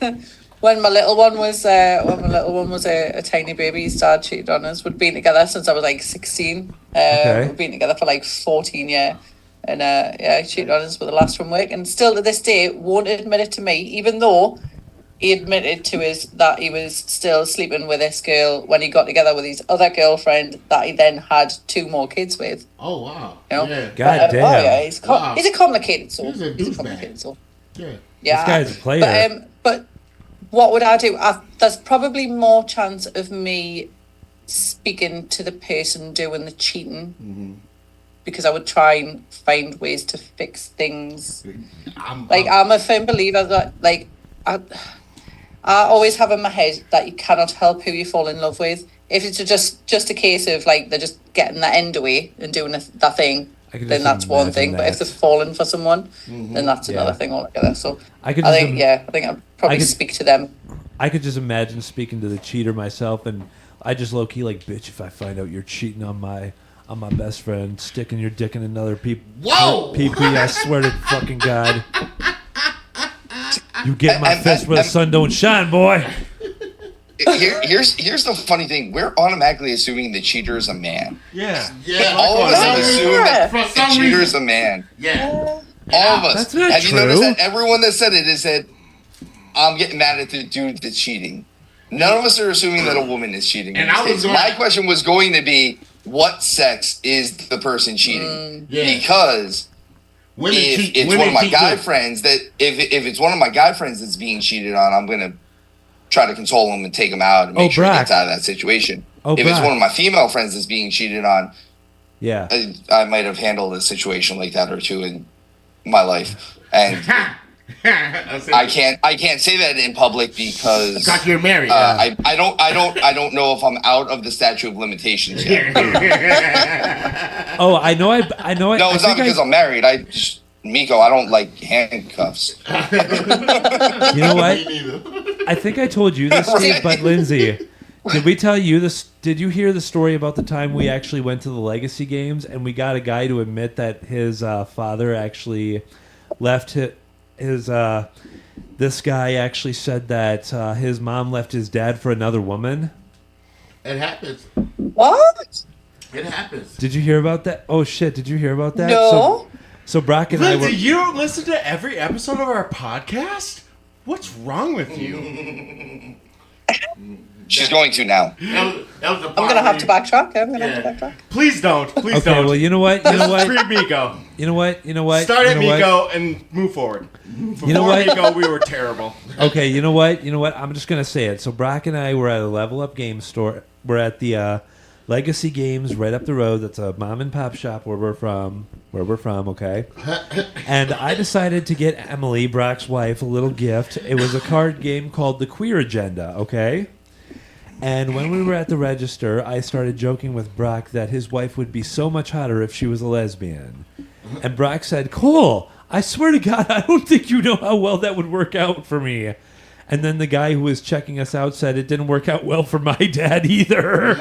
have. When my little one was a tiny baby, his dad cheated on us. We'd been together since I was like 16. Okay. We'd been together for like 14 years. And he cheated on us with the last from work. And still to this day, won't admit it to me, even though he admitted to us that he was still sleeping with this girl when he got together with his other girlfriend that he then had 2 more kids with. Oh wow. You know? Yeah. God damn. Oh yeah, he's Wow. he's a complicated soul. He's a douchebag. soul. Yeah. Yeah. This guy's a player. But what would I do? There's probably more chance of me speaking to the person doing the cheating because I would try and find ways to fix things. I'm a firm believer that I always have in my head that you cannot help who you fall in love with. If it's just a case of like they're just getting that end away and doing that thing, I could then just that's one imagine thing. But if that. they're falling for someone, then that's another Yeah. thing altogether. So I could I just think im- I think I'd probably I could- speak to them. I could just imagine speaking to the cheater myself, and I just low key like, bitch, if I find out you're cheating on my best friend, sticking your dick in another Whoa! pee-pee, I swear to fucking God. You get my And- fist where the sun don't shine, boy. Here's the funny thing. We're automatically assuming the cheater is a man. Yeah. Yeah. All of us have Yeah. assumed that For the some cheater reason. is a man. Yeah. All of us. That's not Have you noticed true. that everyone that said it has said, I'm getting mad at the dude that's cheating. None of us are assuming that a woman is cheating. And My question was going to be, what sex is the person cheating? Because if it's one of my guy friends if it's one of my guy friends that's being cheated on, I'm gonna try to console him and take him out and make sure he gets out of that situation. If it's one of my female friends that's being cheated on, I might have handled a situation like that or two in my life, and I can't say that in public because you're married. I don't know if I'm out of the statute of limitations yet. I know. No, it's not because I'm married. Miko, I don't like handcuffs. You know what? I think I told you this, Steve, but Lindsay, did we tell you this? Did you hear the story about the time we actually went to the Legacy Games and we got a guy to admit that his father actually left his this guy actually said that his mom left his dad for another woman? It happens. What? It happens. Did you hear about that? Oh shit! Did you hear about that? No. So Brock and Lindsay, I were. You don't listen to every episode of our podcast? What's wrong with you? She's going to now. That was I'm gonna have to backtrack. Please don't. Please don't. Well, you know what? You know what? Free Miko. You know what? You know what? Start at you know Miko what? and move forward. Before You know what? Miko, we were terrible. Okay, you know what? You know what? I'm just gonna say it. So Brock and I were at a Level Up game store. We're at the Legacy Games right up the road. That's a mom and pop shop where we're from. Okay. And I decided to get Emily, Brock's wife, a little gift. It was a card game called The Queer Agenda. Okay. And when we were at the register, I started joking with Brock that his wife would be so much hotter if she was a lesbian. And Brock said, "Cool. I swear to God, I don't think you know how well that would work out for me." And then the guy who was checking us out said it didn't work out well for my dad either.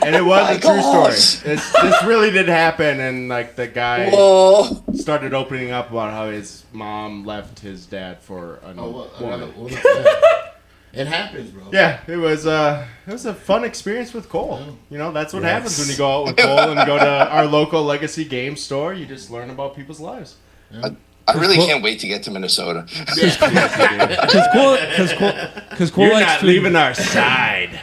And it was a true story. This really did happen, and like the guy started opening up about how his mom left his dad for another woman. It happens, bro. Yeah, it was a fun experience with Cole. You know, that's what happens when you go out with Cole and go to our local Legacy Games store. You just learn about people's lives. I really can't wait to get to Minnesota. Because Cole You're likes not to leaving our side.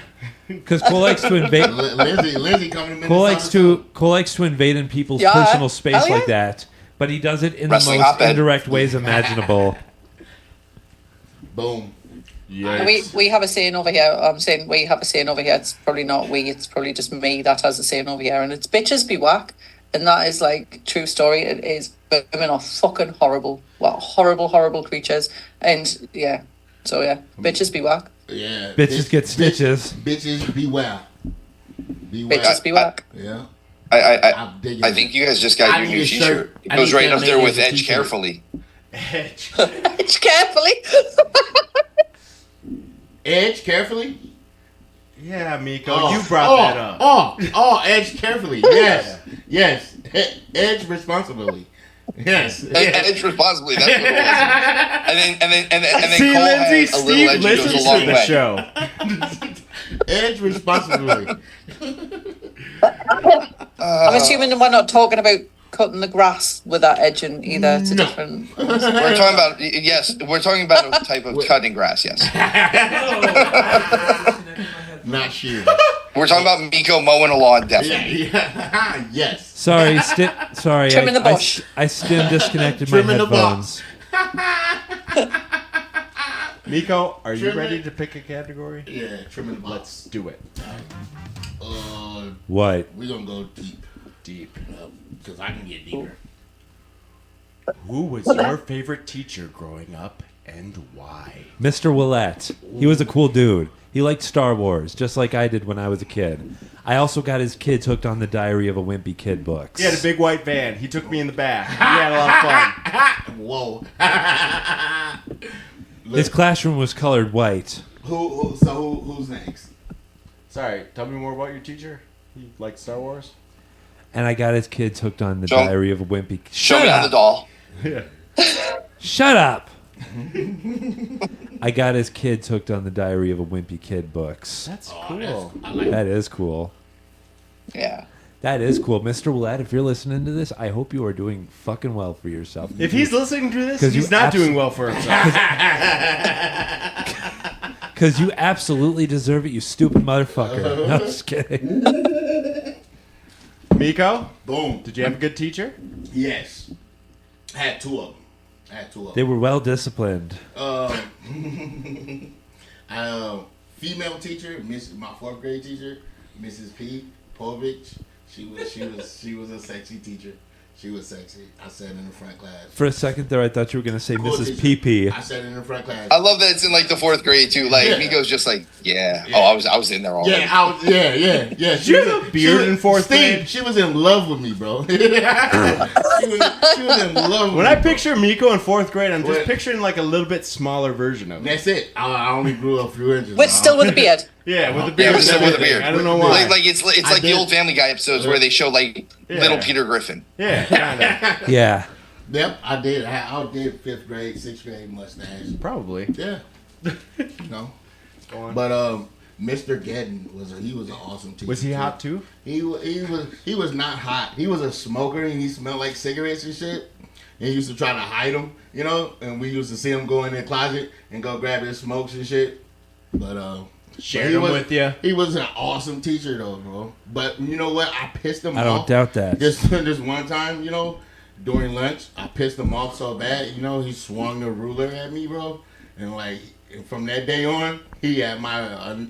Because Cole likes to invade. Lindsay coming to Minnesota. Cole likes to invade in people's personal space like that, but he does it in Wrestling the most op-ed. indirect ways imaginable. Boom. Yes. We have a saying over here. I'm saying we have a saying over here. It's probably not we. It's probably just me that has a saying over here, and it's bitches be whack, and that is like true story. It is. Women are fucking horrible. Well, horrible creatures, and yeah. So yeah, bitches be whack. Yeah. Bitches get stitches. Bitches beware. Bitches be whack. Yeah. I think you guys just got your new t-shirt. It goes right up there with Edge Carefully. Edge. Edge carefully. Edge carefully? Yeah, Miko, you brought that up. Edge carefully. Yes. Edge responsibly. Yes. Edge responsibly. That's what it was. And then See, Cole Lindsay, has a little Steve edge that goes listens a long to the way. show. Edge responsibly. I'm assuming we're not talking about cutting the grass with that edging either. It's a different. We're talking about we're talking about a type of cutting grass. Yes. Not sure. We're talking about Miko mowing a lawn. Definitely. Yes. Sorry. Trimming the bush. I Stim disconnected my Trimming the headphones. Miko, are you ready to pick a category? Yeah, trimming the box. Let's do it. What? We're going to go deep. Because I can get deeper. Who was your favorite teacher growing up and why? Mr. Willette. He was a cool dude. He liked Star Wars, just like I did when I was a kid. I also got his kids hooked on the Diary of a Wimpy Kid books. He had a big white van. He took me in the back. We had a lot of fun. Whoa. His classroom was colored white. Who's next? Sorry, tell me more about your teacher. He liked Star Wars? And I got his kids hooked on the Diary of a Wimpy. Show me on the doll. Yeah. Shut up! I got his kids hooked on the Diary of a Wimpy Kid books. That's cool. That is cool. Yeah. That is cool. Mr. Willette, if you're listening to this, I hope you are doing fucking well for yourself. If he's listening to this, 'Cause he's you not doing well for himself. Because you absolutely deserve it, you stupid motherfucker. No, I'm just kidding. Miko, Boom. did you have a good teacher? Yes. I had two of them. They were well disciplined. Female teacher, my fourth grade teacher, Mrs. P. Povich. She was a sexy teacher. She was sexy. I sat in the front class. For a second there, I thought you were going to say Cool Mrs. teacher. PP. I sat in the front class. I love that it's in like the fourth grade too. Like Miko's just like, yeah. Oh, I was in there all day. Yeah. She had a beard in fourth grade. She was in love with me, bro. she was in love with When me. I picture Miko in fourth grade, I'm just picturing like a little bit smaller version of it. That's it. I only grew a few inches. But still with a beard. Yeah, with the Yeah, beard. we're and still with a everything. beard. I don't know why. Like it's like the did. old Family Guy episodes where they show like little Peter Griffin. Yeah, kind of. Yeah. Yep, I did. I did 5th grade, 6th grade mustache. Probably. Yeah. No. Go on. But Mr. Gedden was an awesome teacher. Was he hot too? He was not hot. He was a smoker and he smelled like cigarettes and shit. And he used to try to hide them, you know. And we used to see him go in the closet and go grab his smokes and shit. But Shared them with you. He was an awesome teacher though, bro. But you know what? I pissed him off. I don't doubt that. This one time, you know, during lunch, I pissed him off so bad, you know, he swung the ruler at me, bro. And like from that day on, he had my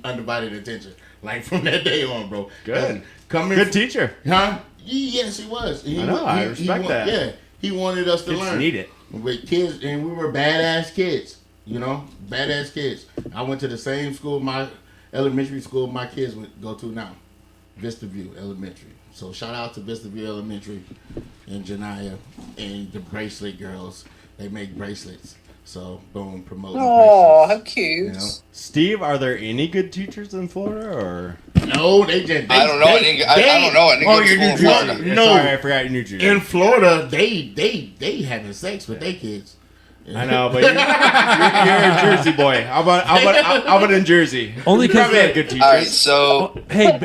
undivided attention. Like from that day on, bro. Good. Good teacher. Huh? Yes, he was. I know. I respect that. Yeah, he wanted us to Kids learn. need it. With kids, and we were badass kids. You know, badass kids. I went to the same school, my elementary school my kids would go to now, Vista View Elementary. So shout out to Vista View Elementary and Janaya and the bracelet girls. They make bracelets. So boom, promoting Oh, how bracelets. cute. You know? Steve, are there any good teachers in Florida, or? No, they just. I don't know. I don't know. I didn't go to school in Florida. Yeah, No, sorry, I forgot you knew Jersey. in Florida, they having sex with their kids. I know, but you're a Jersey boy. How about in Jersey? Only You 'cause probably had they- good All right, teachers. so Hey,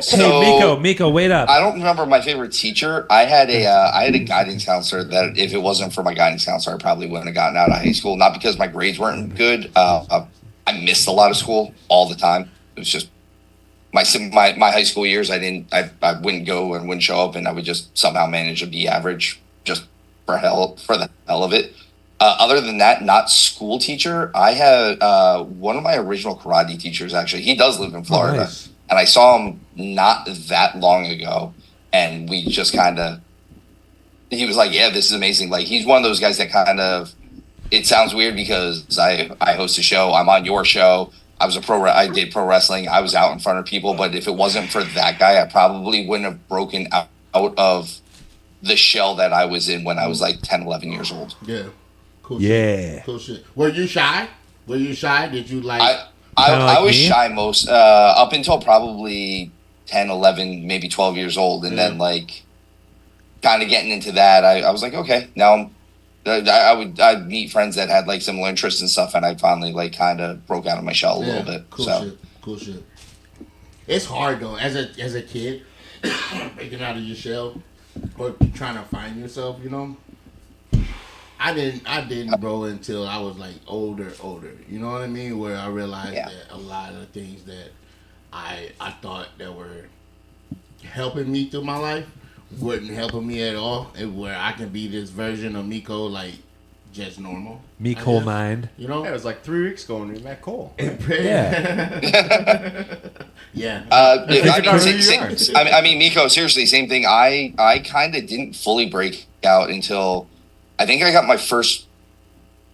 Miko, wait up. I don't remember my favorite teacher. I had a guidance counselor that if it wasn't for my guidance counselor, I probably wouldn't have gotten out of high school. Not because my grades weren't good. I missed a lot of school all the time. It was just my high school years. I wouldn't go and wouldn't show up, and I would just somehow manage to be average just for the hell of it. Other than that, not school teacher. I had one of my original karate teachers, actually. He does live in Florida. nice. And I saw him not that long ago. And we just kind of, he was like, yeah, this is amazing. Like, he's one of those guys that kind of, it sounds weird because I host a show. I'm on your show. I did pro wrestling. I was out in front of people. But if it wasn't for that guy, I probably wouldn't have broken out of the shell that I was in when I was like 10, 11 years old. Yeah. Cool Yeah. shit. Cool shit. Were you shy? Did you like? I was me? shy most up until probably 10, 11, maybe 12 years old. And then like kind of getting into that, I was like, okay, now I'd meet friends that had like similar interests and stuff. And I finally like kind of broke out of my shell a little bit. Cool So shit. Cool shit. It's hard though, as a kid, breaking out of your shell or trying to find yourself. You know, I didn't, bro, until I was like older. You know what I mean? Where I realized that a lot of things that I thought that were helping me through my life wasn't helping me at all, and where I can be this version of Miko, like just normal. Miko I guess. mind. You know? Yeah, it was like 3 weeks ago when we met Cole. Yeah. Yeah. I mean, Miko, seriously, same thing. I kind of didn't fully break out until I think I got my first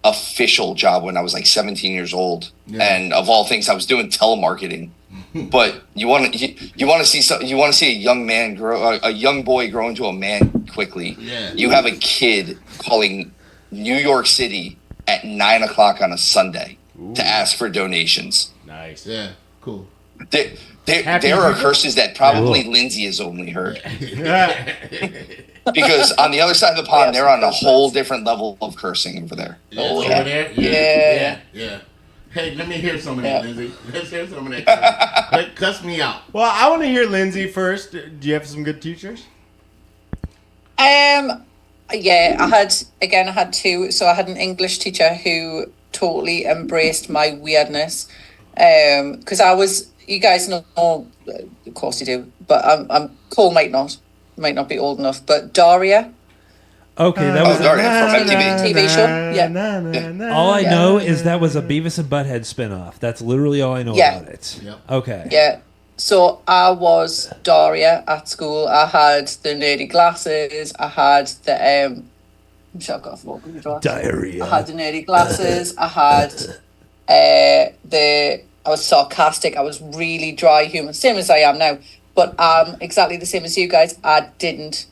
official job when I was like 17 years old. Yeah. And of all things, I was doing telemarketing. But you want to see a young boy grow into a man quickly. Yeah. You have a kid calling New York City at 9 o'clock on a Sunday to ask for donations. Nice. Yeah. Cool. There are curses that probably Lindsey has only heard. Because on the other side of the pond, they're on a whole different level of cursing over there. Over there? Yeah. Hey, let me hear some of that, Lindsay. Let's hear some of that. Cuss me out. Well, I want to hear Lindsay first. Do you have some good teachers? Yeah, I had two. So I had an English teacher who totally embraced my weirdness. Because I was, you guys know, of course you do, but Cole might not be old enough, but Daria. Okay, that was Daria from MTV. TV show. Yeah. all I know is that was a Beavis and Butthead spinoff. That's literally all I know about it. Yep. Okay. Yeah. So I was Daria at school. I had the nerdy glasses. I had the I'm sure I've got a fork in the drawer. Diarrhea. I had the nerdy glasses. I had I was sarcastic. I was really dry humor, same as I am now. But exactly the same as you guys. I didn't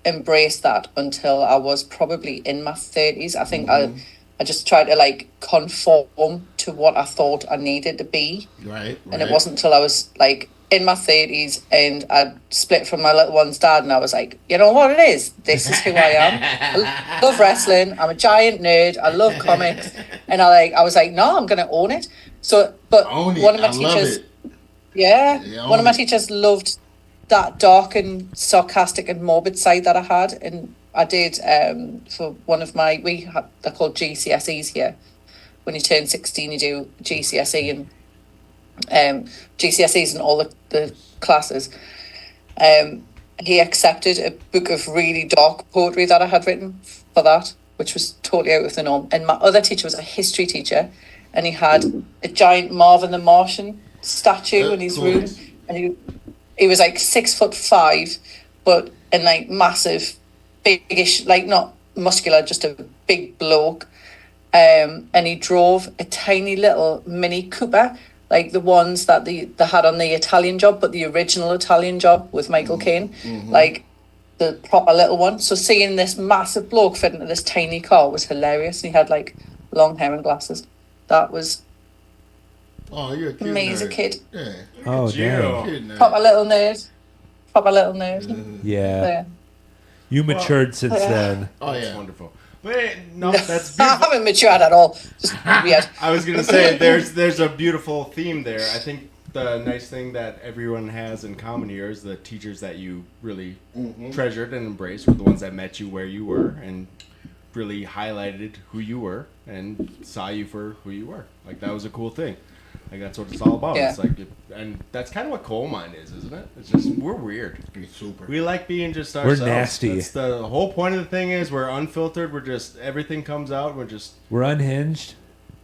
embrace that until I was probably in my 30s. I think I just tried to like conform to what I thought I needed to be. Right. And it wasn't until I was like in my 30s and I split from my little one's dad and I was like, you know what it is? This is who I am. I love wrestling. I'm a giant nerd. I love comics. And I was like, no, I'm going to own it. So, but Own it. one of my I love teachers, it. yeah, one of my teachers loved that dark and sarcastic and morbid side that I had. And I did for one of my, they're called GCSEs here. When you turn 16, you do GCSE and GCSEs and all the classes. He accepted a book of really dark poetry that I had written for that, which was totally out of the norm. And my other teacher was a history teacher, and he had a giant Marvin the Martian statue in his room, and he was like 6'5", but and like massive, biggish, like not muscular, just a big bloke. And he drove a tiny little Mini Cooper, like the ones that they had on the Italian Job, but the original Italian Job with Michael Caine, like the proper little one. So seeing this massive bloke fit into this tiny car was hilarious. He had like long hair and glasses. That was You're a kid. me as a kid. Yeah. Oh, damn. Kid nerd. Proper little nerd. Yeah. You matured since then. Oh That's yeah. wonderful. But no, that's I beautiful. haven't matured at all. Just weird. I was gonna say there's a beautiful theme there. I think the nice thing that everyone has in common here is the teachers that you really treasured and embraced were the ones that met you where you were and really highlighted who you were and saw you for who you were. Like that was a cool thing. Like that's what it's all about. Yeah. It's like, and that's kind of what coal mine is, isn't it? It's just we're weird. It's super. We like being just ourselves. We're nasty. That's the whole point of the thing is we're unfiltered. We're just everything comes out. We're unhinged.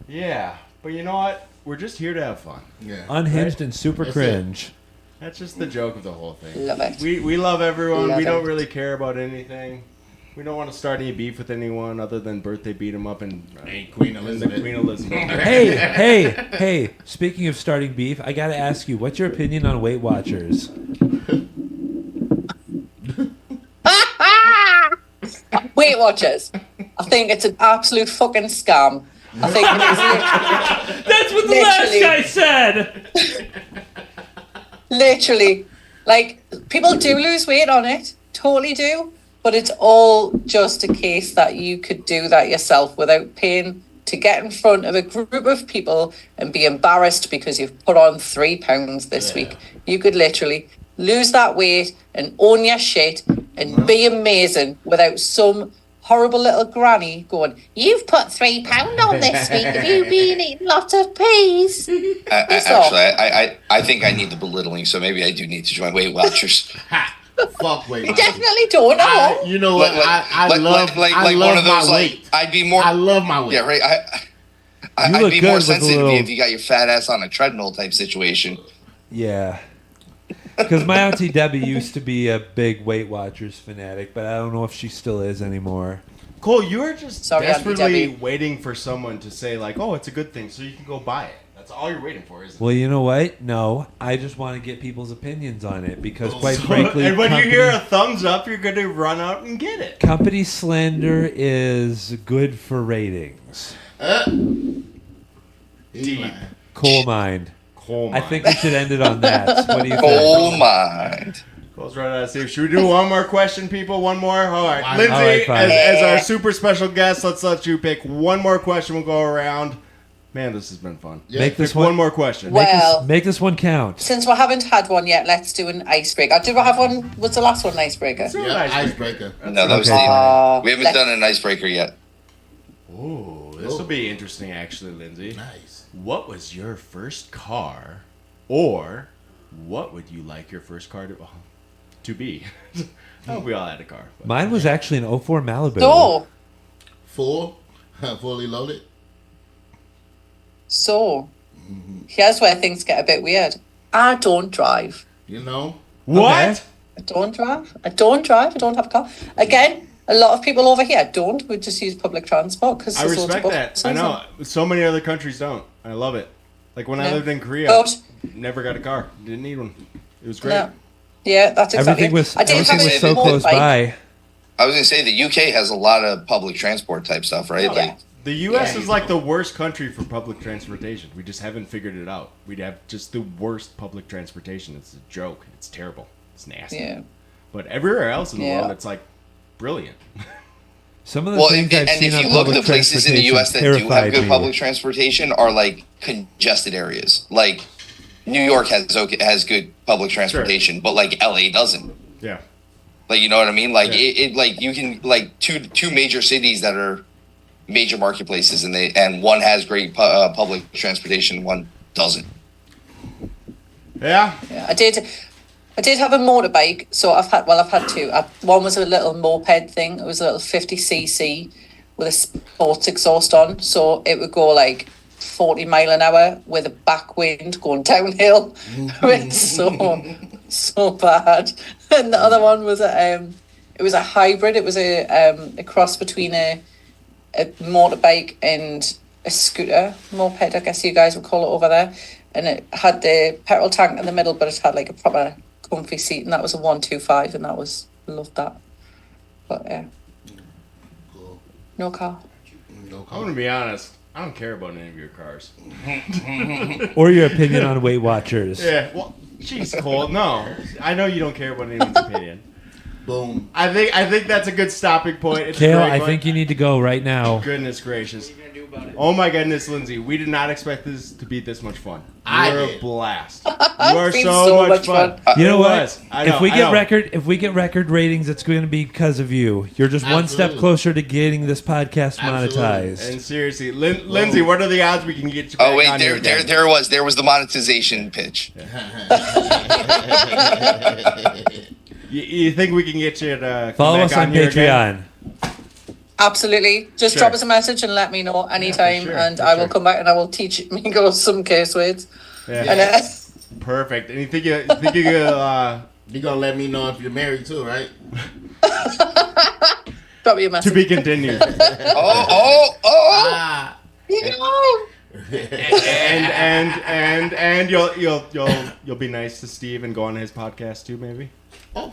Yeah. But you know what? We're just here to have fun. Yeah. Unhinged and super That's cringe. That's just the joke of the whole thing. Love it. We love everyone. Love we don't it. really care about anything. We don't want to start any beef with anyone other than birthday beat 'em up and Queen the Elizabeth. Queen Elizabeth. Hey, speaking of starting beef, I gotta ask you, what's your opinion on Weight Watchers? Weight Watchers. I think it's an absolute fucking scam. I think it is That's what the Literally. last guy said! literally, like, people do lose weight on it. Totally do. But it's all just a case that you could do that yourself without paying to get in front of a group of people and be embarrassed because you've put on 3 pounds this week. You could literally lose that weight and own your shit and be amazing without some horrible little granny going, you've put 3 pounds on this week. Have you been eating lots of peas? Actually, I think I need the belittling, so maybe I do need to join Weight Watchers. Fuck Weight You Watchers. definitely don't know. You know what? I love like love one of those my like weight. I'd be more. I love my weight. Yeah, right. You I'd look be good more with a sensitive little- if you got your fat ass on a treadmill type situation. Yeah. Because my Auntie Debbie used to be a big Weight Watchers fanatic, but I don't know if she still is anymore. Cole, you are just Sorry, Auntie desperately Debbie. waiting for someone to say like, "Oh, it's a good thing," so you can go buy it. That's all you're waiting for, isn't it? Well, you know what? No, I just want to get people's opinions on it because, quite frankly, and when company, you hear a thumbs up, you're going to run out and get it. company slander is good for ratings. Deep. Coal mind. Coal I think we should end it on that. What do you think? Oh my! Cole's right out of Steve. Should we do one more question, people? One more? All right. All Lindsay, right, fine. as our super special guest, let's let you pick one more question. We'll go around. Man, this has been fun. Yeah. Make this Pick one one. more question. Well, Make this one count. since we haven't had one yet, let's do an icebreaker. Did we have one? Was the last one an icebreaker? Yeah, icebreaker. No, that was Okay. Steve. We haven't let's- done an icebreaker yet. Ooh, This will be interesting, actually, Lindsay. Nice. What was your first car, or what would you like your first car to be? I hope we all had a car. But. Mine was actually an '04 Malibu. So, Fully loaded. here's where things get a bit weird. I don't drive. You know. What? Okay. I don't drive. I don't have a car. Again, a lot of people over here don't. We just use public transport because I respect that. I know. So many other countries don't. I love it. Like when I Yeah. lived in Korea, But- never got a car. Didn't need one. It was great. No. Yeah, that's exactly. Everything was I did everything have was a so close motorbike. by. I was gonna say the UK has a lot of public transport type stuff, right? No, Like the U.S. Yeah. is like the worst country for public transportation. We just haven't figured it out. We'd have just the worst public transportation. It's a joke. It's terrible. It's nasty. Yeah. But everywhere else in the Yeah. world, it's like brilliant. Some of the well, things and, I've and seen if on you look at public the places in the U.S. that do have terrified good me. public transportation are like congested areas. Like New York has good public transportation, but like LA doesn't. Yeah. Like, you know what I mean? Like Yeah. it like you can like two major cities that are major marketplaces, and one has great public transportation, one doesn't. Yeah. Yeah, I did have a motorbike, so I've had two. One was a little moped thing. It was a little 50cc with a sports exhaust on, so it would go like 40 mile an hour with a backwind going downhill. It's so bad. And the other one was it was a hybrid. It was a cross between a motorbike and a scooter moped, I guess you guys would call it over there. And it had the petrol tank in the middle, but it had like a proper comfy seat, and that was a 125, and loved that. But yeah, Cool. no car. No I'm car. gonna be honest. I don't care about any of your cars. Or your opinion on Weight Watchers. Yeah. Well, jeez, Cole. No, I know you don't care about anyone's opinion. Boom. I think that's a good stopping point. It's a Kale, great I one. think you need to go right now. Goodness gracious. Oh my goodness, Lindsay. We did not expect this to be this much fun. I You were a did. blast. You are been so, so much much fun. fun. You know It what? was. I know, If we I get know. record ratings, it's going to be because of you. You're just one step Absolutely. closer to getting this podcast Absolutely. monetized. And seriously, Lindsay, what are the odds we can get you back Oh wait, on here there again? there was the monetization pitch. You think we can get you to Follow come us back on here again? Patreon. Absolutely. Just Sure. drop us a message and let me know anytime, sure, and for I will sure. come back and I will teach Mingo some curse words. Yeah. And Perfect. And you think you to You gonna let me know if you're married too, right? drop me a message. be continued? Oh. Ah. and you'll be nice to Steve and go on his podcast too, maybe.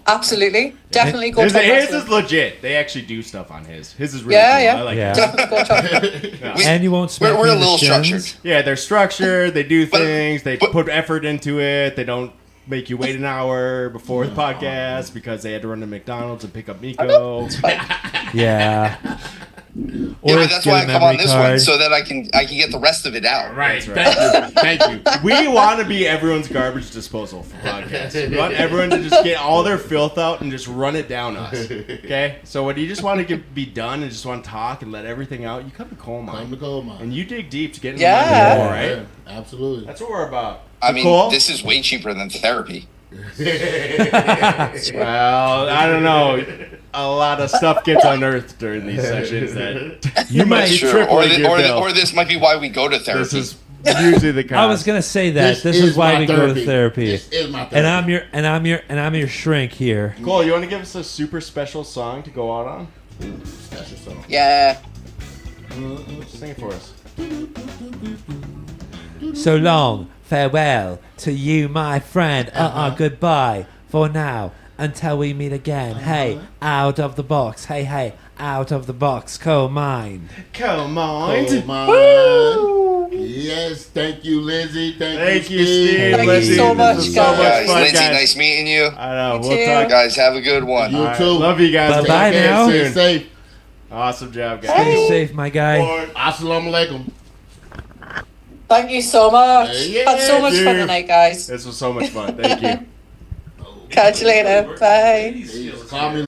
Absolutely. Definitely go His talk is wrestling. legit. They actually do stuff on his. His is really Yeah, cool. yeah. I like Yeah. it. Definitely go talk. And you won't smack We're me a in the little shins. structured. Yeah, they're structured. They do things. They but- put effort into it. They don't make you wait an hour before the podcast because they had to run to McDonald's and pick up Miko. Yeah. Yeah, Or but that's get why a I come on memory this card. one so that I can get the rest of it out. Right. That's right. Thank you. Thank you. We want to be everyone's garbage disposal for podcasts. We want everyone to just get all their filth out and just run it down us. Okay? So when you just want to be done and just want to talk and let everything out, you come to coal Come mine. to coal mine. And you dig deep to get in Yeah. the mind, right? Yeah, absolutely. That's what we're about. I mean, Nicole? this is way cheaper than therapy. Well, I don't know. A lot of stuff gets unearthed during these sessions that you might be Sure. tripling your bill. Or this might be why we go to therapy. This is usually the cost. I was gonna say that this is why my we go to therapy. This is my therapy. And I'm your shrink here. Cole, you want to give us a super special song to go out on? Special song. Yeah. Sing it for us. So long, farewell to you, my friend. Goodbye for now until we meet again. Hey, out of the box. Hey, out of the box. Coal mine. Come on. Coal mine. Yes, thank you, Lindsay. Thank you, Steve. Thank you Lindsay, so this much, was guys. Guys, fun, Lindsay, guys. nice meeting you. I know. You We'll too. talk. Guys, have a good one. You All right. too. Love you guys. Bye-bye Take care now. Stay soon. safe. Awesome job, guys. Stay safe, my guy. Assalamu alaikum. Thank you so much. Yeah, Had so much fun dude. tonight, guys. This was so much fun. Thank you. Catch you later. Bye. Call me